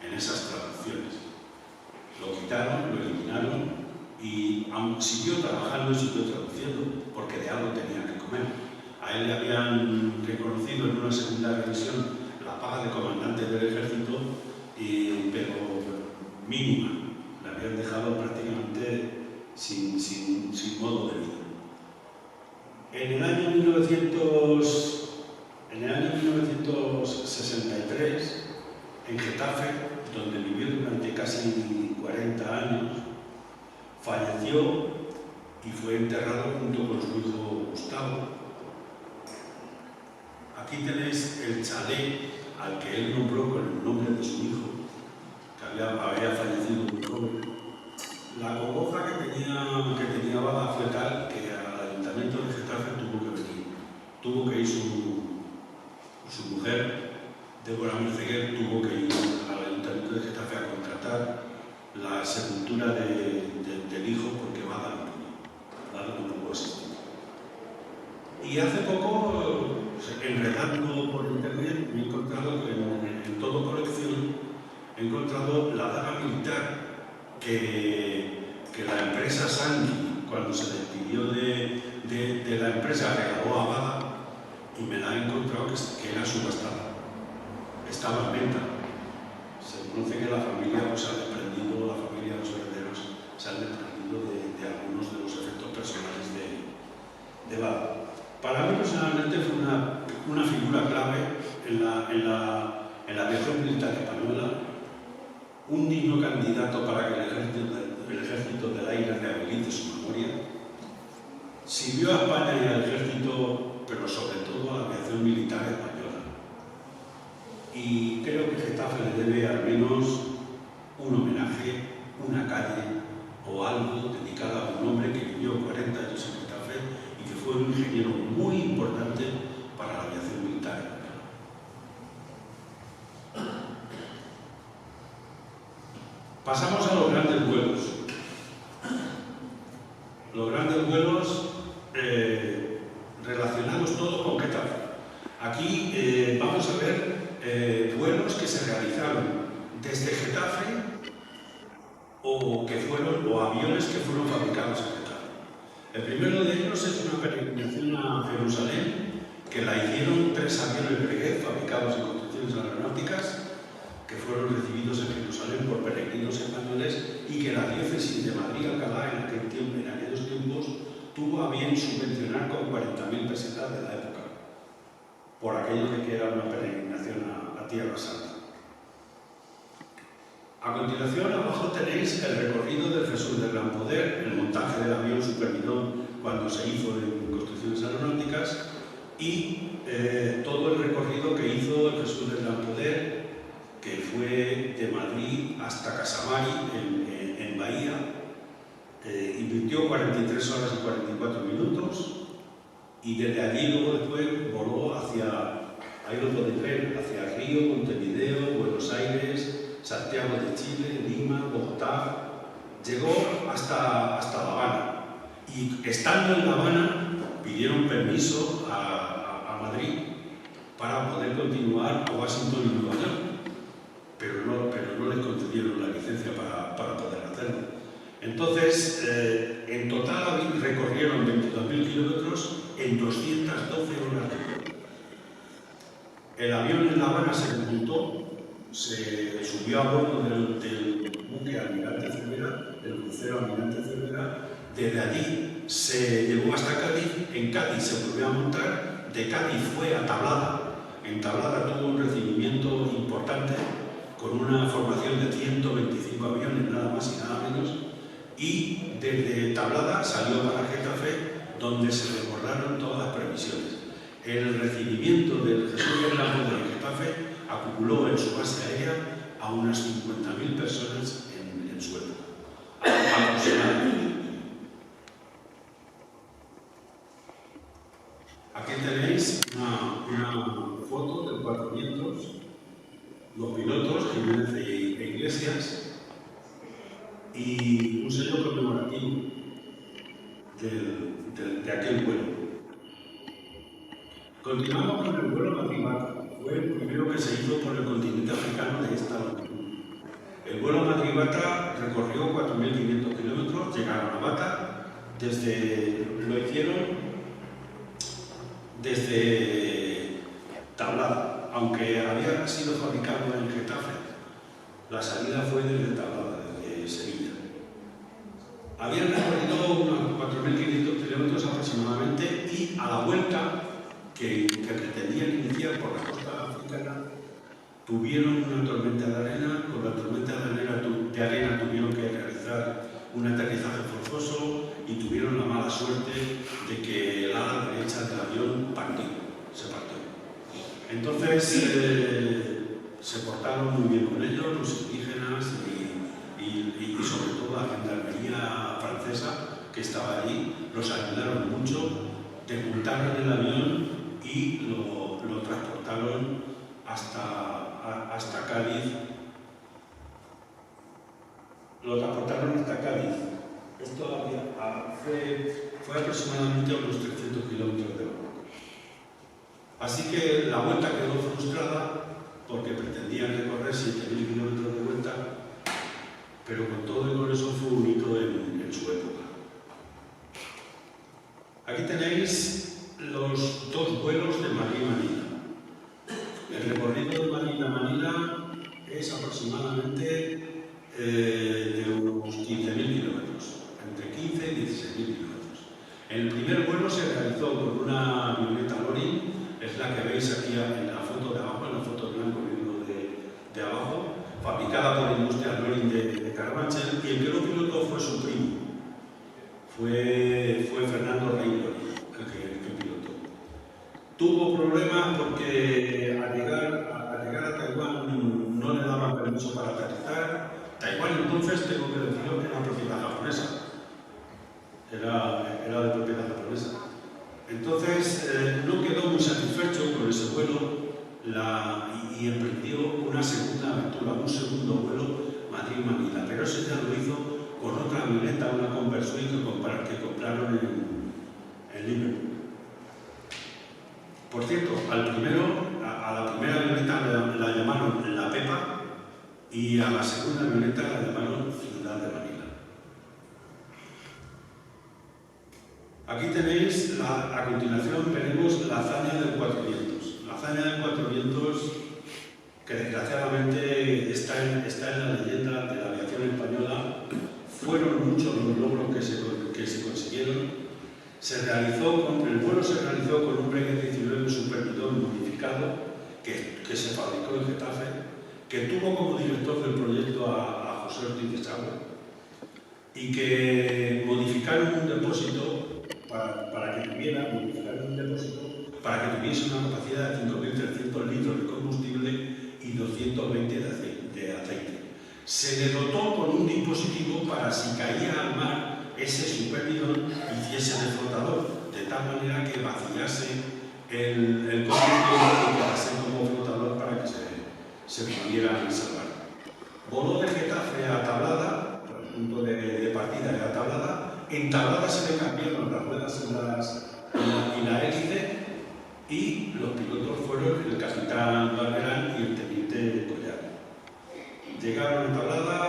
en esas traducciones. Lo quitaron, lo eliminaron y aún siguió trabajando y siguió traduciendo porque de algo tenía que comer. A él le habían reconocido en una segunda revisión la paga de comandante del ejército, pero mínima. Le habían dejado prácticamente sin modo de vida. En el año 1963, en Getafe, donde vivió durante casi 40 años, falleció y fue enterrado junto con su hijo Gustavo. Aquí tenéis el chalet al que él nombró con el nombre de su hijo, que había fallecido muy joven. La congoja que tenía Bada fue tal que al ayuntamiento de Getafe tuvo que venir. Tuvo que ir su mujer, Débora Merceguer, tuvo que ir al ayuntamiento de Getafe a contratar la sepultura del hijo porque Bada no pudo asistir. Y hace poco, enredando por internet, me he encontrado que en todo colección he encontrado la daga militar que la empresa Sandy, cuando se despidió de la empresa, regaló a Bada, y me la he encontrado que era subastada. Estaba en venta. Se conoce que la familia la familia de los herederos se han desprendido de algunos de los efectos personales de Bada. Para mí personalmente fue una figura clave en la aviación militar española, un digno candidato para que el ejército del aire rehabilite su memoria. Sirvió a España y al ejército, pero sobre todo a la aviación militar española. Y creo que Getafe le debe al menos un homenaje, una calle o algo dedicado a un hombre que vivió 40 años en Getafe y que fue un ingeniero muy importante para la aviación militar española. Pasamos a los grandes vuelos. Los grandes vuelos relacionados todos con Getafe. Aquí vamos a ver vuelos que se realizaron desde Getafe o aviones que fueron fabricados en Getafe. El primero de ellos es una peregrinación a Jerusalén que la hicieron 3 aviones Breguet fabricados en construcciones aeronáuticas que fueron recibidos en Jerusalén por peregrinos españoles y que la diócesis de Madrid-Alcalá en aquellos tiempos tuvo a bien subvencionar con 40.000 pesetas de la época, por aquello de que era una peregrinación a Tierra Santa. A continuación, abajo tenéis el recorrido del Jesús del Gran Poder, el montaje del avión Superbidón cuando se hizo en construcciones aeronáuticas y todo el recorrido que hizo el Jesús del Gran Poder, que fue de Madrid hasta Casamari en Bahía, y invirtió 43 horas y 44 minutos y desde allí luego después voló hacia, ahí lo podéis ver, hacia Río, Montevideo, Buenos Aires, Santiago de Chile, Lima, Bogotá. Llegó hasta La Habana y estando en La Habana pidieron permiso a Madrid para poder continuar a Washington y Nueva York, pero no les concedieron la licencia para poder hacerlo. Entonces, en total recorrieron 22.000 kilómetros en 212 horas de vuelo. El avión en La Habana se desmontó, se subió a bordo del buque Almirante Cervera, del crucero Almirante Cervera. Desde allí se llevó hasta Cádiz, en Cádiz se volvió a montar, de Cádiz fue a Tablada. En Tablada tuvo un recibimiento importante con una formación de 125 aviones, nada más y nada menos, y desde Tablada salió para Getafe, donde se recordaron todas las previsiones. El recibimiento del Jesús Bernabéu de Getafe acumuló en su base aérea a unas 50.000 personas en su época, aproximadamente. Aquí tenéis una foto de 4 vientos, los pilotos, Jiménez e Iglesias, y un sello conmemorativo de aquel vuelo. Continuamos con el vuelo Madrid-Bata. Fue el primero que se hizo por el continente africano de esta longitud. El vuelo Madrid-Bata recorrió 4.500 kilómetros, llegaron a Bata, lo hicieron desde Tablada, aunque había sido fabricado en Getafe, la salida fue desde Tablada, desde Sevilla. Habían recorrido unos 4.500 kilómetros aproximadamente y a la vuelta que pretendían iniciar por la costa africana tuvieron una tormenta de arena. Con la tormenta de arena tuvieron que realizar un aterrizaje forzoso y tuvieron la mala suerte de que el ala derecha del avión se partió. Entonces se portaron muy bien con ellos, los indígenas y sobre todo la gendarmería francesa que estaba allí, los ayudaron mucho, desmontaron el avión y lo transportaron hasta Cádiz. Lo transportaron hasta Cádiz. Esto fue aproximadamente unos 300 kilómetros de vuelo. Así que la vuelta quedó frustrada porque pretendían recorrer 7.000 kilómetros de vuelta, pero con todo y con eso fue un hito en su época. Aquí tenéis los 2 vuelos de Madrid-Manila. El recorrido de Manila es aproximadamente de unos 15.000 kilómetros, entre 15 y 16.000 kilómetros. El primer vuelo se realizó con una avioneta Loring, es la que veis aquí en la foto de abajo, en la foto blanco y negro de abajo, fabricada por la industria Loring de Carabanchel, y el que lo pilotó fue su primo, fue Fernando Rey Loring, el que pilotó. Tuvo problemas porque al llegar a Taiwán no le daban permiso para aterrizar. Taiwán entonces, tengo que decirlo, era propiedad japonesa. Era de propiedad japonesa. Entonces no quedó muy satisfecho con ese vuelo y emprendió una segunda aventura, un segundo vuelo Madrid-Manila. Pero ese ya lo hizo con otra avioneta, una Converswing que compraron en Liverpool. Por cierto, a la primera avioneta la llamaron La Pepa y a la segunda avioneta la llamaron Ciudad de Manila. Aquí tenéis, a continuación, veremos la hazaña del Cuatro Vientos. La hazaña del Cuatro Vientos, que desgraciadamente está en la leyenda de la aviación española, fueron muchos los logros que se consiguieron. El vuelo se realizó con un Breguet 19 Super Bidón modificado que se fabricó en Getafe, que tuvo como director del proyecto a José Ortiz de Sagua y que modificaron un depósito para que tuviese una capacidad de 5.300 litros de combustible y 220 de aceite. Se le dotó con un dispositivo para, si caía al mar, ese superbidón hiciese de flotador, de tal manera que vaciase el combustible y quedase como flotador para que se pudiera salvar. Voló de Getafe a Tablada, el punto de partida era Tablada. En Tablada se le cambiaron las ruedas y la hélice, y los pilotos fueron el capitán Barberán y el teniente Collar. Llegaron a Tablada,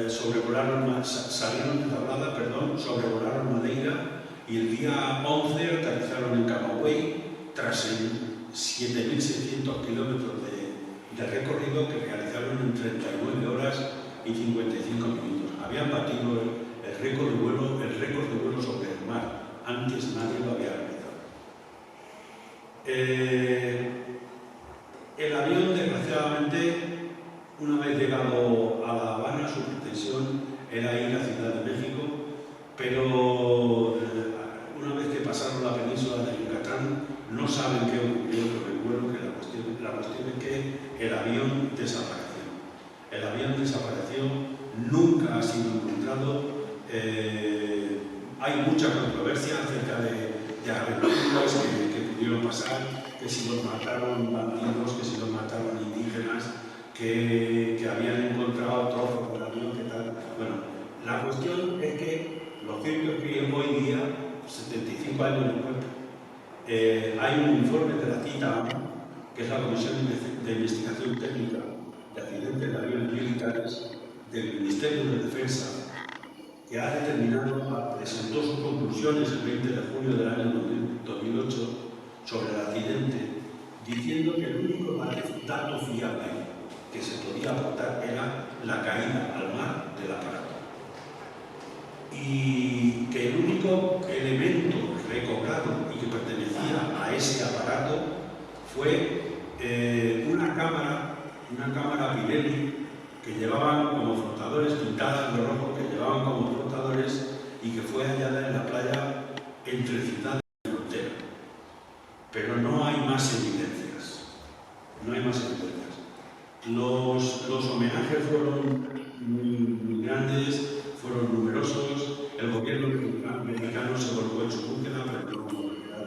salieron de Tablada, sobrevolaron Madeira, y el día 11 aterrizaron en Camagüey tras 7.600 kilómetros de recorrido que realizaron en 39 horas y 55 minutos. Habían batido el récord de vuelo sobre el mar. Antes nadie lo había realizado. El avión, desgraciadamente, una vez llegado a La Habana, su pretensión era ir a Ciudad de México, pero una vez que pasaron la península de Yucatán, no saben qué ocurrió con el vuelo, que la cuestión es que el avión desapareció. El avión desapareció, nunca ha sido encontrado. Hay mucha controversia acerca de aventuras que pudieron pasar, que si los mataron bandidos, que si los mataron indígenas, que habían encontrado trozos del avión, que tal. Bueno, la cuestión es que lo cierto es que hoy día, 75 años después, hay un informe de la CITA, que es la Comisión de Investigación Técnica de Accidentes de Aviones Militares del Ministerio de Defensa, que ha determinado, presentó sus conclusiones el 20 de junio del año 2008 sobre el accidente, diciendo que el único dato fiable que se podía aportar era la caída al mar del aparato. Y que el único elemento recobrado y que pertenecía a ese aparato fue una cámara Pirelli que llevaban como flotadores, pintadas de rojo, que llevaban como flotadores y que fue hallada en la playa entre Ciudad y Frontera. Pero no hay más evidencias. No hay más evidencias. Los homenajes fueron muy grandes, fueron numerosos. El gobierno mexicano se volcó en su búsqueda, pero no hubo oportunidad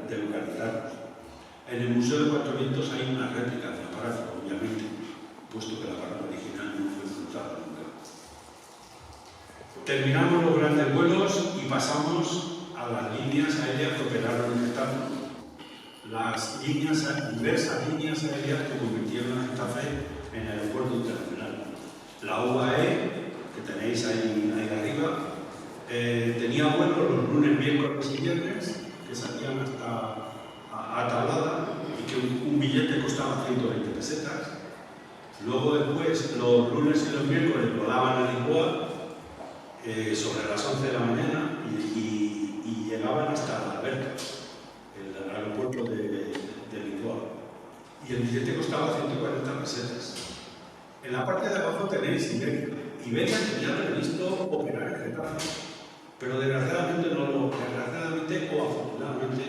de localizarlos. En el Museo de Cuatro Vientos hay una réplica del aparato, obviamente, puesto que el aparato original no fue cruzado nunca. Terminamos los grandes vuelos y pasamos a las líneas aéreas que operaron en Getafe. Diversas líneas aéreas que convirtieron a Getafe en aeropuerto internacional. La UAE, que tenéis ahí arriba, tenía vuelos los lunes, miércoles y viernes, que salían hasta a Tablada, y que un billete costaba 120 pesetas. Luego después, los lunes y los miércoles volaban a Lisboa sobre las 11 de la mañana y llegaban hasta Alberca, el aeropuerto de Lisboa. Y el billete costaba 140 pesetas. En la parte de abajo tenéis Iberia. Iberia tenía previsto operar en Getafe, pero desgraciadamente o afortunadamente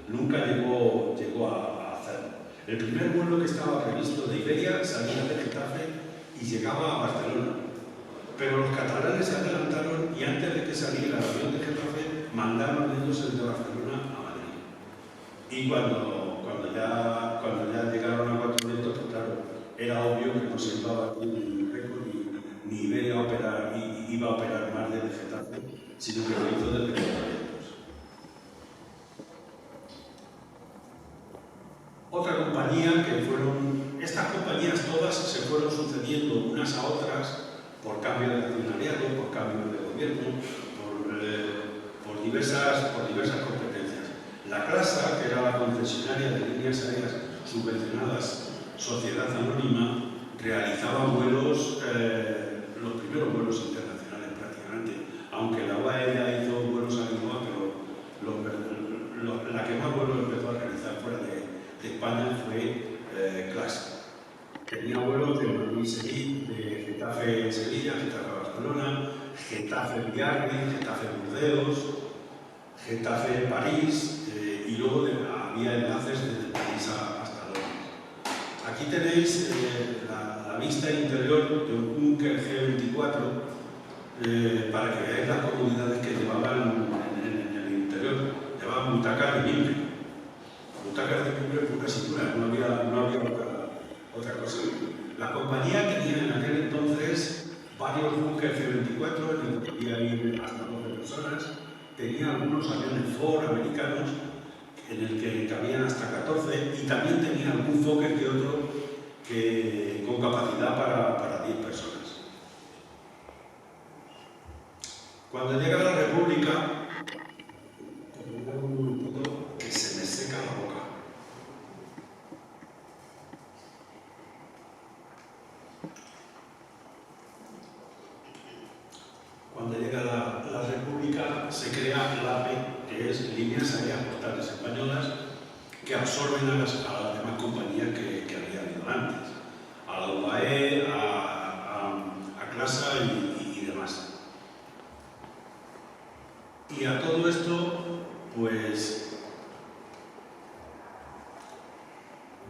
nunca llegó a hacerlo. El primer vuelo que estaba previsto de Iberia salía de Getafe y llegaba a Barcelona, pero los catalanes se adelantaron y antes de que saliera el avión de Getafe mandaron ellos el de Barcelona a Madrid. Y cuando ya llegaron a Cuatro Vientos, pues claro, era obvio que no se iba a batir ni récord ni Iberia iba a operar más desde Getafe, sino que lo hizo desde Cuatro Vientos. Otra compañía estas compañías todas se fueron sucediendo unas a otras por cambio de accionariado, por cambio de gobierno, por diversas competencias. La CLASA, que era la concesionaria de líneas aéreas subvencionadas Sociedad Anónima, realizaba vuelos, los primeros vuelos internacionales prácticamente, aunque la UAE ya hizo vuelos a Lisboa, pero la que más vuelos empezó a realizar fuera de España fue CLASA. Tenía vuelos de Madrid-Sevilla, de Getafe-Sevilla, Getafe-Barcelona, Getafe-Biarritz, Getafe-Burdeos, Getafe-París, y luego había enlaces desde París hasta Londres. Aquí tenéis la vista interior de un Hünkel G24 para que veáis las comunidades que llevaban en el interior. Llevaban butacas de mimbre. Butacas de mimbre pura y dura, no había otra cosa. La compañía tenía en aquel entonces varios buques C-24 en el que podía ir hasta 12 personas. Tenía algunos aviones Ford americanos en el que cabían hasta 14 y también tenía algún Fokker que otro con capacidad para 10 personas. Cuando llega la República, un poco que se me seca la boca. Cuando llega la República, se crea la AVE, que es Líneas Aéreas Portuarias Españolas, que absorben a las demás compañías que había habido antes, a la UAE, a CLASA y demás. Y a todo esto, pues,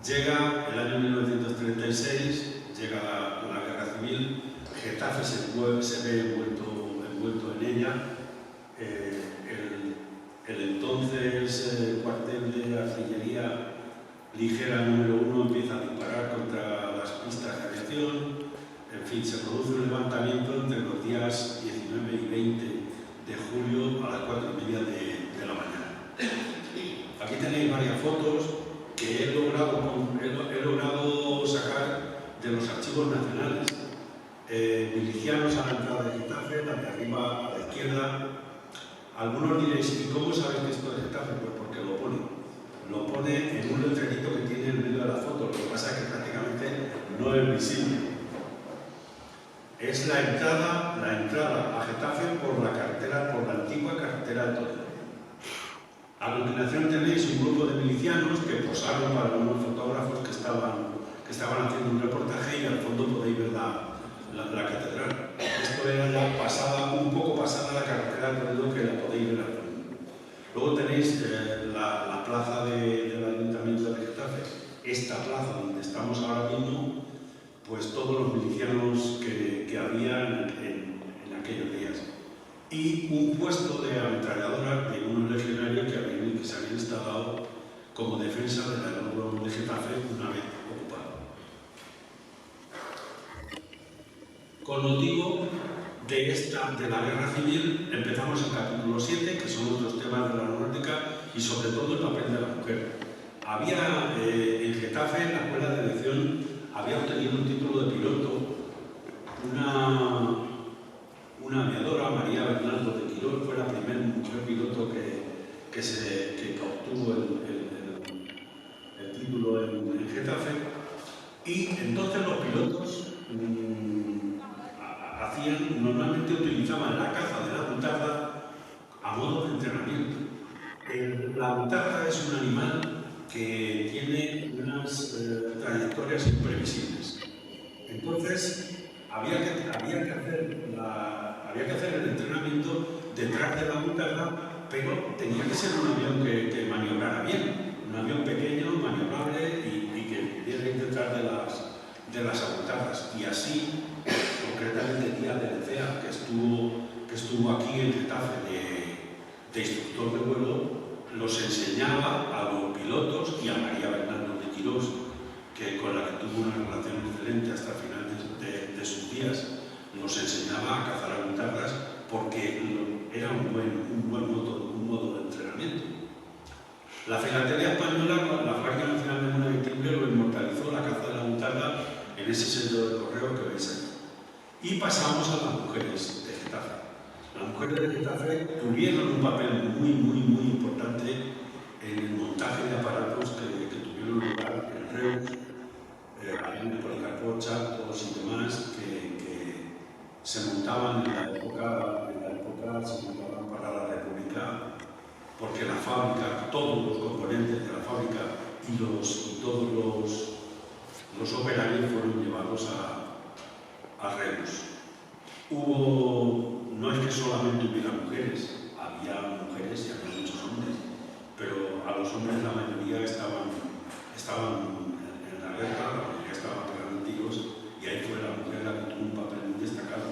llega el año 1936, llega la Guerra Civil, Getafe se ve envuelto en ella, el entonces cuartel de artillería ligera número 1 empieza a disparar contra las pistas de aviación. En fin, se produce un levantamiento entre los días 19 y 20 de julio a las 4:30 de la mañana. Aquí tenéis varias fotos que he logrado sacar de los archivos nacionales. Milicianos a la entrada de Getafe, la de arriba a la izquierda. Algunos diréis, ¿y cómo sabes que esto es Getafe? Pues porque lo pone. Lo pone en un letrerito que tiene en medio de la foto, lo que pasa es que prácticamente no es visible. Es la entrada a Getafe por la antigua carretera de Toledo. A continuación tenéis un grupo de milicianos que posaron para unos fotógrafos que estaban haciendo un reportaje y al fondo podéis ver la catedral. Esto era ya un poco pasada la carretera de Toledo, que la podéis ver al fondo. Luego tenéis la plaza del Ayuntamiento de Getafe. Esta plaza donde estamos ahora mismo, pues todos los milicianos que había en aquellos días. Y un puesto de ametralladoras de unos legionarios que se habían instalado como defensa del aeródromo de Getafe una vez ocupado. Con motivo de la Guerra Civil empezamos el capítulo 7, que son otros temas de la aeronáutica y sobre todo el papel de la mujer. Había en Getafe, en la escuela de aviación, había obtenido un título de piloto una aviadora, María Bernardo de Quirós, fue la primera mujer piloto que obtuvo el título en Getafe. Y entonces los pilotos normalmente utilizaban la caza de la butarda a modo de entrenamiento. La butarda es un animal que tiene unas trayectorias imprevisibles. Entonces, había que hacer el entrenamiento detrás de la butarda, pero tenía que ser un avión que maniobrara bien, un avión pequeño, maniobrable y que pudiera ir detrás de las abutardas. Y así, concretamente Díaz de Lecea, que estuvo aquí en Getafe de instructor de vuelo, los enseñaba a los pilotos y a María Bernardo de Quirós, con la que tuvo una relación excelente hasta el final de sus días. Nos enseñaba a cazar abutardas porque era un buen modo de entrenamiento. La filatelia española, la Fábrica Nacional de Moneda y Timbre, lo inmortalizó, la caza de la abutarda, en ese sendero de correo que veis aquí. Y pasamos a las mujeres de Getafe. Las mujeres de Getafe tuvieron un papel muy importante en el montaje de aparatos que tuvieron lugar en Reus, en Policarpo, Charcos y demás, que se montaban en la época se montaban para la República, porque la fábrica, todos los componentes de la fábrica y todos los operarios fueron llevados a Reus. No es que solamente hubiera mujeres, había mujeres y había muchos hombres, pero a los hombres la mayoría estaban en la guerra, la mayoría estaban pegando tiros, y ahí fue la mujer la que tuvo un papel muy destacado.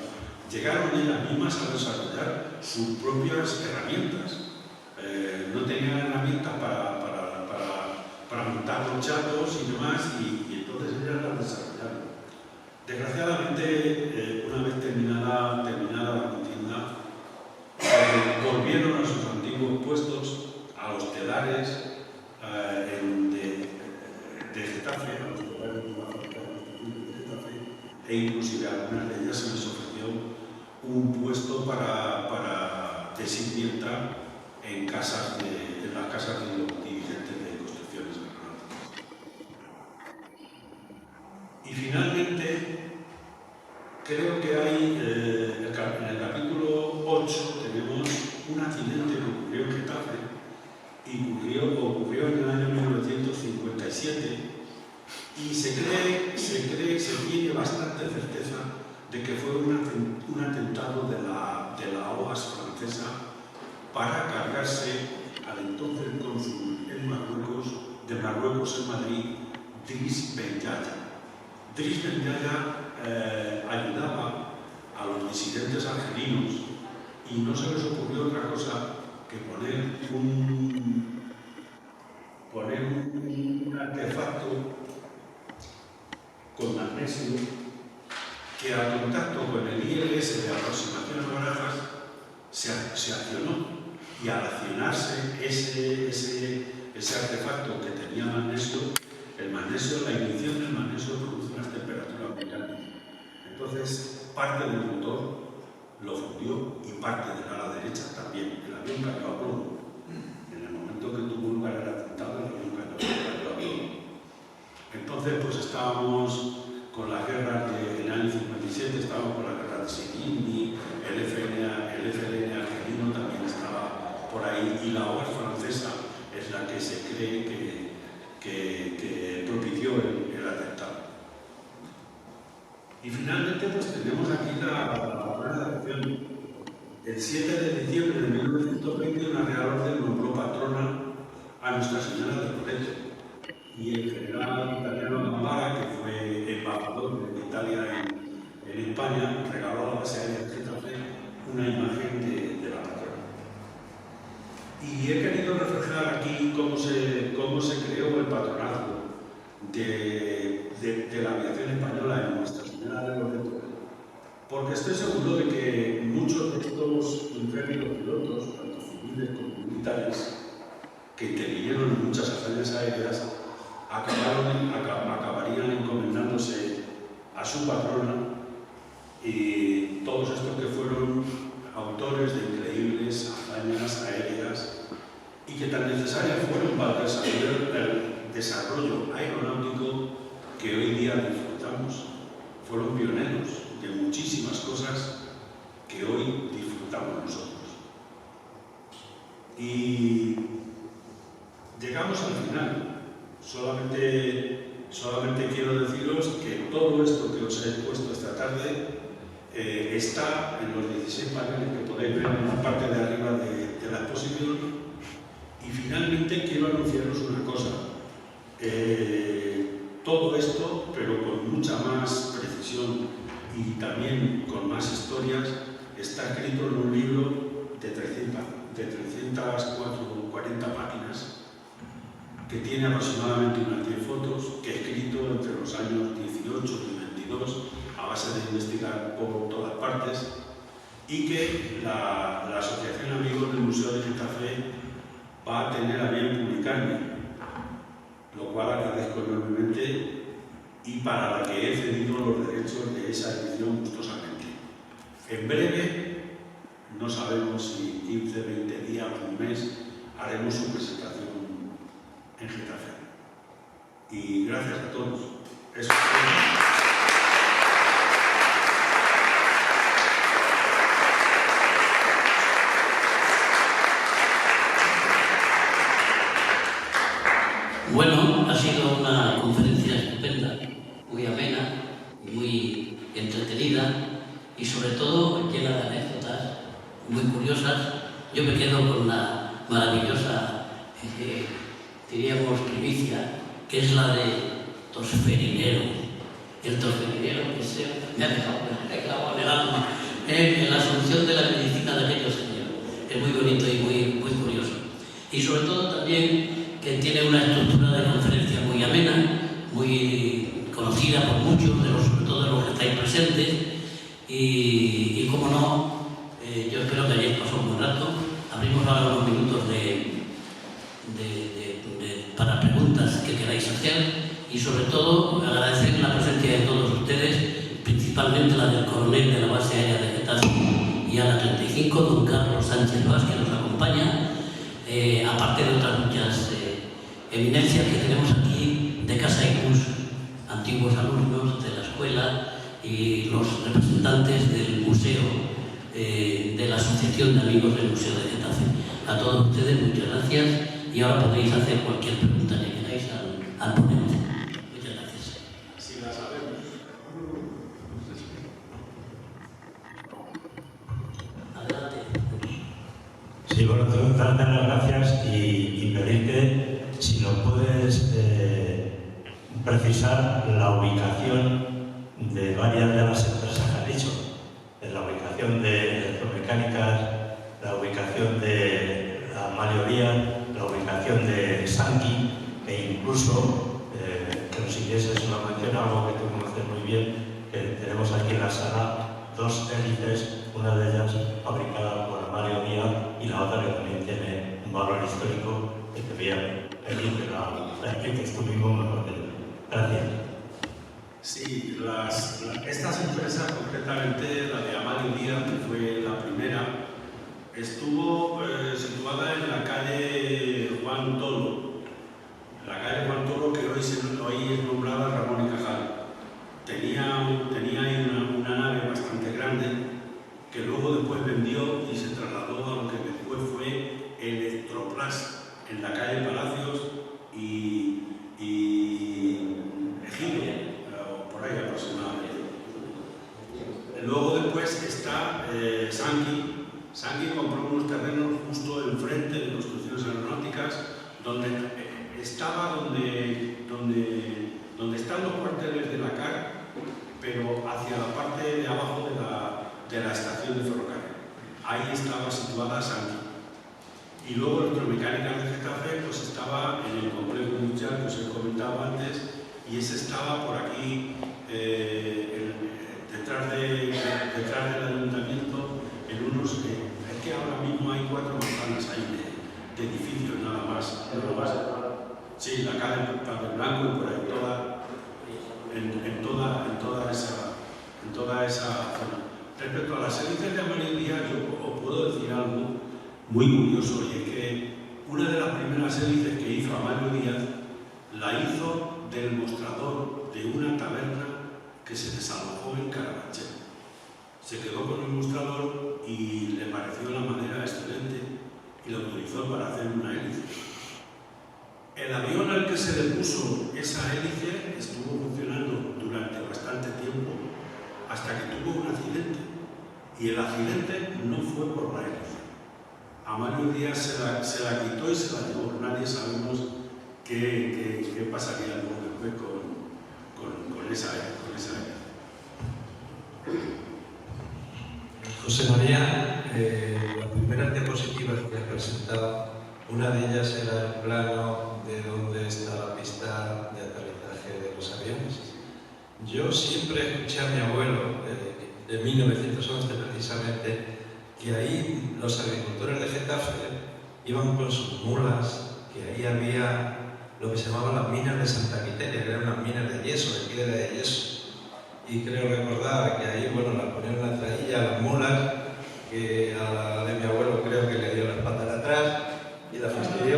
llegaron ellas mismas a desarrollar sus propias herramientas. No tenían herramientas para montar los chatos y demás, y entonces ellas las desarrollaron. Desgraciadamente, una vez terminada la contienda, volvieron a sus antiguos puestos, a los telares de Getafe, a los telares de la fábrica de Getafe, e inclusive a algunas de ellas se les ofreció un puesto de sirvienta en las casas de los dirigentes de construcciones aeronáuticas. Y finalmente, creo que hay, en el capítulo 8 tenemos un accidente que ocurrió en Getafe y ocurrió en el año 1957, y se tiene bastante certeza de que fue un atentado de la OAS francesa para cargarse al entonces cónsul de Marruecos en Madrid, Driss Ben Yahya. Driss Ben Yahya ayudaba a los disidentes argelinos y no se les ocurrió otra cosa que poner un artefacto con magnesio que al contacto con el ILS de aproximación a barajas se accionó, y al accionarse ese artefacto que tenía magnesio, la ignición del magnesio produce unas temperaturas muy altas. Entonces, parte del motor lo fundió y parte del ala derecha también. El avión cayó a plomo. En el momento que tuvo lugar el atentado, el avión cayó a plomo. Entonces, pues estábamos con las guerras del año 57, estábamos con la guerra de Sirini, el FLN argelino también estaba por ahí, y la OAS francesa es la que se cree que propició el atentado. Y finalmente, pues tenemos aquí la buena acción. El 7 de diciembre de 1920, una Real Orden nombró patrona a Nuestra Señora de Loreto, y el general italiano Gambara, que fue embajador de Italia en España, regaló a la base aérea de Getafe una imagen de la patrona. Y he querido reflejar aquí cómo se creó el patronazgo de la aviación española en Nuestra Señora de Loreto, porque estoy seguro de que muchos de estos intrépidos pilotos, tanto civiles como militares, que intervinieron en muchas hazañas aéreas, acabarían encomendándose a su patrona, y todos estos que fueron autores de increíbles hazañas aéreas y que tan necesarias fueron para el desarrollo aeronáutico que hoy día disfrutamos. Fueron pioneros de muchísimas cosas que hoy disfrutamos nosotros. Y llegamos al final. Solamente quiero deciros que todo esto que os he expuesto esta tarde está en los 16 paneles que podéis ver en la parte de arriba de la exposición. Y finalmente quiero anunciaros una cosa. Todo esto, pero con mucha más precisión y también con más historias, está escrito en un libro de 340 páginas, que tiene aproximadamente unas 10 fotos, que he escrito entre los años 18 y 22 a base de investigar por todas partes, y que la Asociación Amigos del Museo de Getafe va a tener a bien publicarme, lo cual agradezco enormemente, y para la que he cedido los derechos de esa edición gustosamente. En breve, no sabemos si 15, 20 días o un mes, haremos su presentación en Getafe. Y gracias a todos. Eso es todo. Bueno, ha sido una conferencia estupenda, muy amena, muy entretenida y sobre todo llena de anécdotas muy curiosas. Yo me quedo con la maravillosa, diríamos, primicia, que es la de Tosferinero. El tosferinero que me ha dejado clavado en el alma. en la solución de la medicina de aquellos años. Es muy bonito y muy curioso. Y sobre todo también que tiene una estructura de conferencia muy amena, muy conocida por muchos, sobre todo de los que estáis presentes. Y como no, yo espero que hayáis pasado un buen rato. Abrimos ahora unos minutos para preguntas que queráis hacer. Y sobre todo agradecer la presencia de todos ustedes, principalmente la del coronel de la base aérea de Getafe y a la 35, don Carlos Sánchez Vaz, que nos acompaña, aparte de otras muchas eminencias que tenemos aquí de Casa Icus, antiguos alumnos de la escuela y los representantes del museo, de la Asociación de Amigos del Museo de Getafe. A todos ustedes muchas gracias y ahora podéis hacer cualquier pregunta que queráis al ponente. Sí, bueno, tengo que darte las gracias y pedirte si nos puedes precisar la ubicación de varias de las empresas que has dicho. La ubicación de Electromecánicas, la ubicación de Amalio Díaz, la ubicación de Sanki e incluso que nos hicieses una mención a algo que tú conoces muy bien, que tenemos aquí en la sala dos hélices, una de ellas fabricada por Amalio Díaz y la otra que también tiene un valor histórico que te voy a pedir que la expliques tú mismo mejor que yo. Gracias. Sí, estas empresas, concretamente la de Amalio Díaz, que fue la primera, estuvo situada en la calle Juan Tolo. La calle Juan Tolo, que hoy es nombrada Ramón y Cajal. Tenía ahí una nave bastante grande que luego después vendió y se trasladó a lo que después fue Electroplas, en la calle Palacios y Ejido, por ahí aproximadamente. Luego después está Sanki. Sanki compró unos terrenos justo enfrente de construcciones aeronáuticas donde están los cuarteles de la CAR, pero hacia la parte de abajo de la estación de ferrocarril. Ahí estaba situada Sanki. Y luego Electromecánica de Getafe pues estaba en el complejo industrial que os he comentado antes, y ese estaba por aquí detrás del ayuntamiento, en unos es que ahora mismo hay 4 manzanas ahí de edificios nada más. Sí, la calle Papel Blanco y por ahí en toda esa zona. Respecto a las hélices de Amalio Díaz, yo os puedo decir algo muy curioso, y es que una de las primeras hélices que hizo Amalio Díaz la hizo del mostrador de una taberna que se desalojó en Carabanchel. Se quedó con el mostrador y le pareció la madera excelente y la utilizó para hacer una hélice. El avión al que se le puso esa hélice estuvo funcionando durante bastante tiempo hasta que tuvo un accidente, y el accidente no fue por la hélice. Amalio Díaz se la quitó y se la llevó. Nadie sabemos qué pasaría luego después con esa hélice. José María, las primeras diapositivas que has presentado, una de ellas era el plano de dónde está la pista de aterrizaje de los aviones. Yo siempre escuché a mi abuelo, de 1911 precisamente, que ahí los agricultores de Getafe iban con sus mulas, que ahí había lo que se llamaban las minas de Santa Quiteria, que eran unas minas de yeso, de piedra de yeso. Y creo recordar que ahí, bueno, las ponían en la trailla, las mulas, que a la de mi abuelo creo que le dio la espalda de atrás y la fastidió.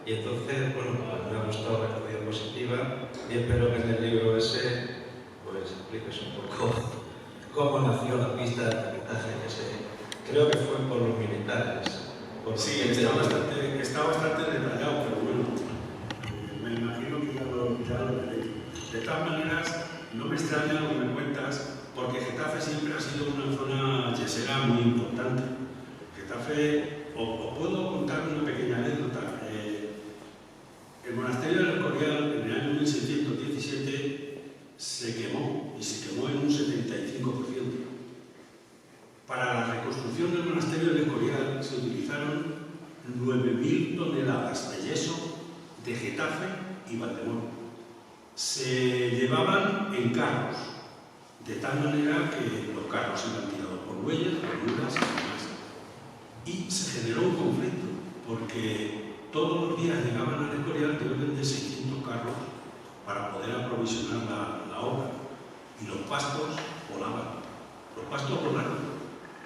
Y entonces, bueno, pues me ha gustado esta diapositiva y espero que en el libro ese pues expliques un poco cómo nació la pista de aterrizaje, que creo que fue por los militares. Sí, está bastante detallado, pero bueno, me imagino que ya lo veréis. De todas maneras, no me extraña lo que me cuentas, porque Getafe siempre ha sido una zona yesera muy importante. Getafe, os puedo contar una pequeña anécdota. El monasterio del Escorial, en el año 1617, se quemó, y se quemó en un 75%. 9.000 toneladas de yeso de Getafe y Valdemoro. Se llevaban en carros, de tal manera que los carros iban tirados por bueyes, por mulas y demás. Y se generó un conflicto, porque todos los días llegaban al Escorial de orden de 600 carros para poder aprovisionar la obra. Y los pastos volaban. Los pastos volaron.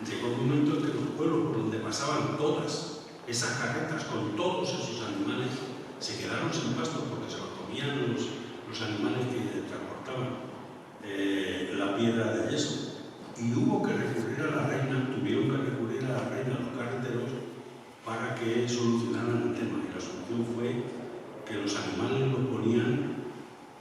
Llegó un momento en que los pueblos por donde pasaban todas esas carretas con todos esos animales se quedaron sin pastos porque se los comían los animales que transportaban la piedra de yeso. Y hubo que recurrir a la reina, tuvieron que recurrir a la reina, a los carreteros, para que solucionaran el tema. Y la solución fue que los animales los ponían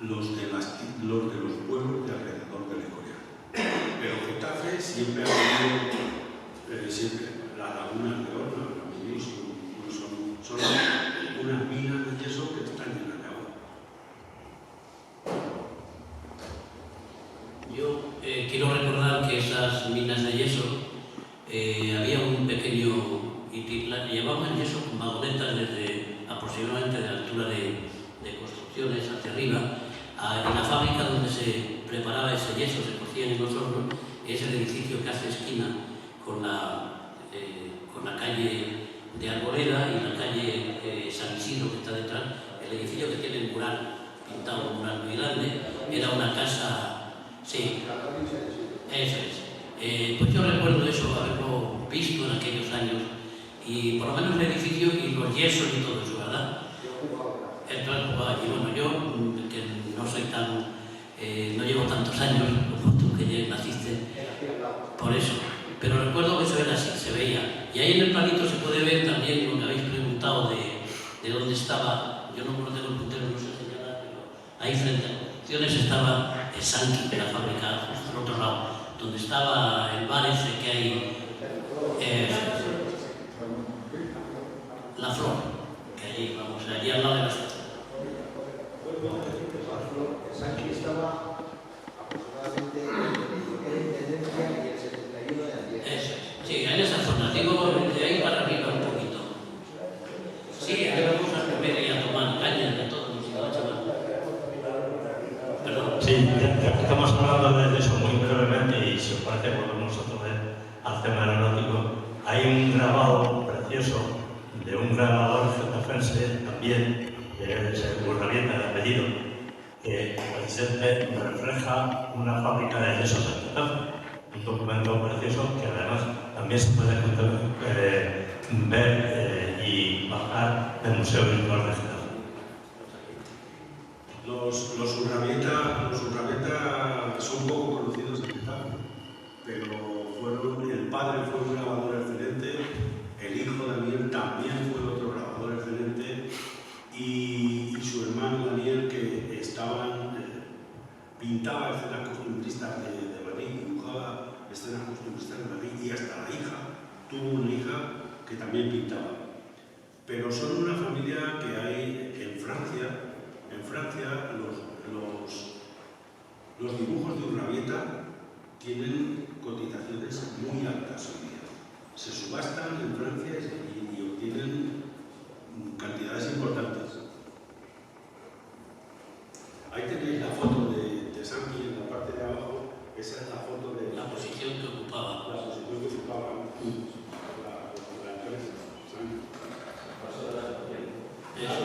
los de los pueblos de alrededor del Escorial. Pero Getafe siempre ha tenido, siempre, las lagunas de Horna, son unas minas de yeso que están llenas de agua. Yo quiero recordar que esas minas de yeso, había un pequeño llevaban yeso con vagonetas desde aproximadamente de la altura de construcciones hacia arriba. En la fábrica donde se preparaba ese yeso, se cocía en los hornos, es el edificio que hace esquina con la calle de Arboleda y la calle San Isidro, que está detrás. El edificio que tiene el mural, pintado un mural muy grande, era una casa, sí, eso es. Pues yo recuerdo eso, haberlo visto en aquellos años, y por lo menos el edificio y los yesos y todo eso, ¿verdad? Entonces, y bueno, yo, que no soy no llevo tantos años como tú, que ya naciste, por eso. Pero recuerdo que eso era así, se veía. Y ahí en el planito se puede ver también lo que habéis preguntado de dónde estaba. Yo no tengo el puntero, no sé señalar, pero ahí frente a las construcciones estaba el Sanqui, la fábrica, justo al otro lado, donde estaba el bar ese que hay, La Flor, que allí, vamos, allí al lado de la estación. El Sanqui estaba aproximadamente en Intendencia y el 71 de Andiel. Eso es. Sí, en esa zona, digo de ahí para arriba un poquito. Sí, ahí vamos a comer y a tomar caña de todo, chaval. Perdón. Sí, ya que estamos hablando de eso muy brevemente, y si os parece volvemos otra vez al tema aeronáutico. Hay un grabado precioso de un grabador getafense también, que es el Urrabieta de apellido, que precisamente refleja una fábrica de yesos en Getafe. Un documento precioso que además también se puede ver y bajar del Museo Virtual de Getafe. Los Urrabieta son poco conocidos en Getafe, pero el padre fue un grabador excelente, el hijo Daniel también fue otro grabador excelente, y su hermano Daniel, que pintaba escenas costumbristas de Madrid, dibujaba escenas costumbristas de Madrid, y hasta la hija, tuvo una hija que también pintaba. Pero son una familia que hay en Francia. En Francia los dibujos de Urrabieta tienen cotizaciones muy altas hoy día. Se subastan en Francia y obtienen cantidades importantes. Ahí tenéis la foto de Sanqui en la parte de abajo. Esa es la foto de La posición que ocupaba. la empresa Sanqui. Eso.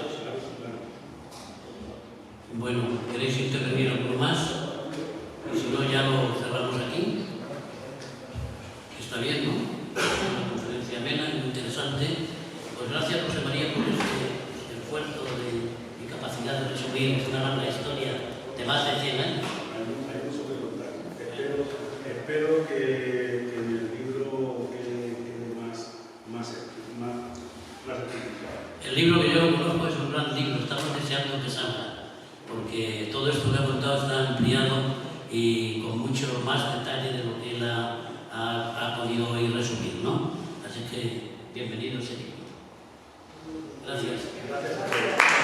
Bueno, ¿queréis intervenir algo más? Y si no, ya lo cerramos aquí. Está bien, ¿no? Una conferencia amena y muy interesante. Pues gracias, José María, por este esfuerzo y capacidad de resumir una larga historia de más de 100 años. Hay mucho que contar. Espero que en el libro quede más rectificado. El libro que yo lo conozco es un gran libro, estamos deseando que salga, porque todo esto que ha contado está ampliado y con mucho más detalle de lo que él ha podido hoy resumir, ¿no? Así que bienvenido ese libro. Gracias. Gracias a todos.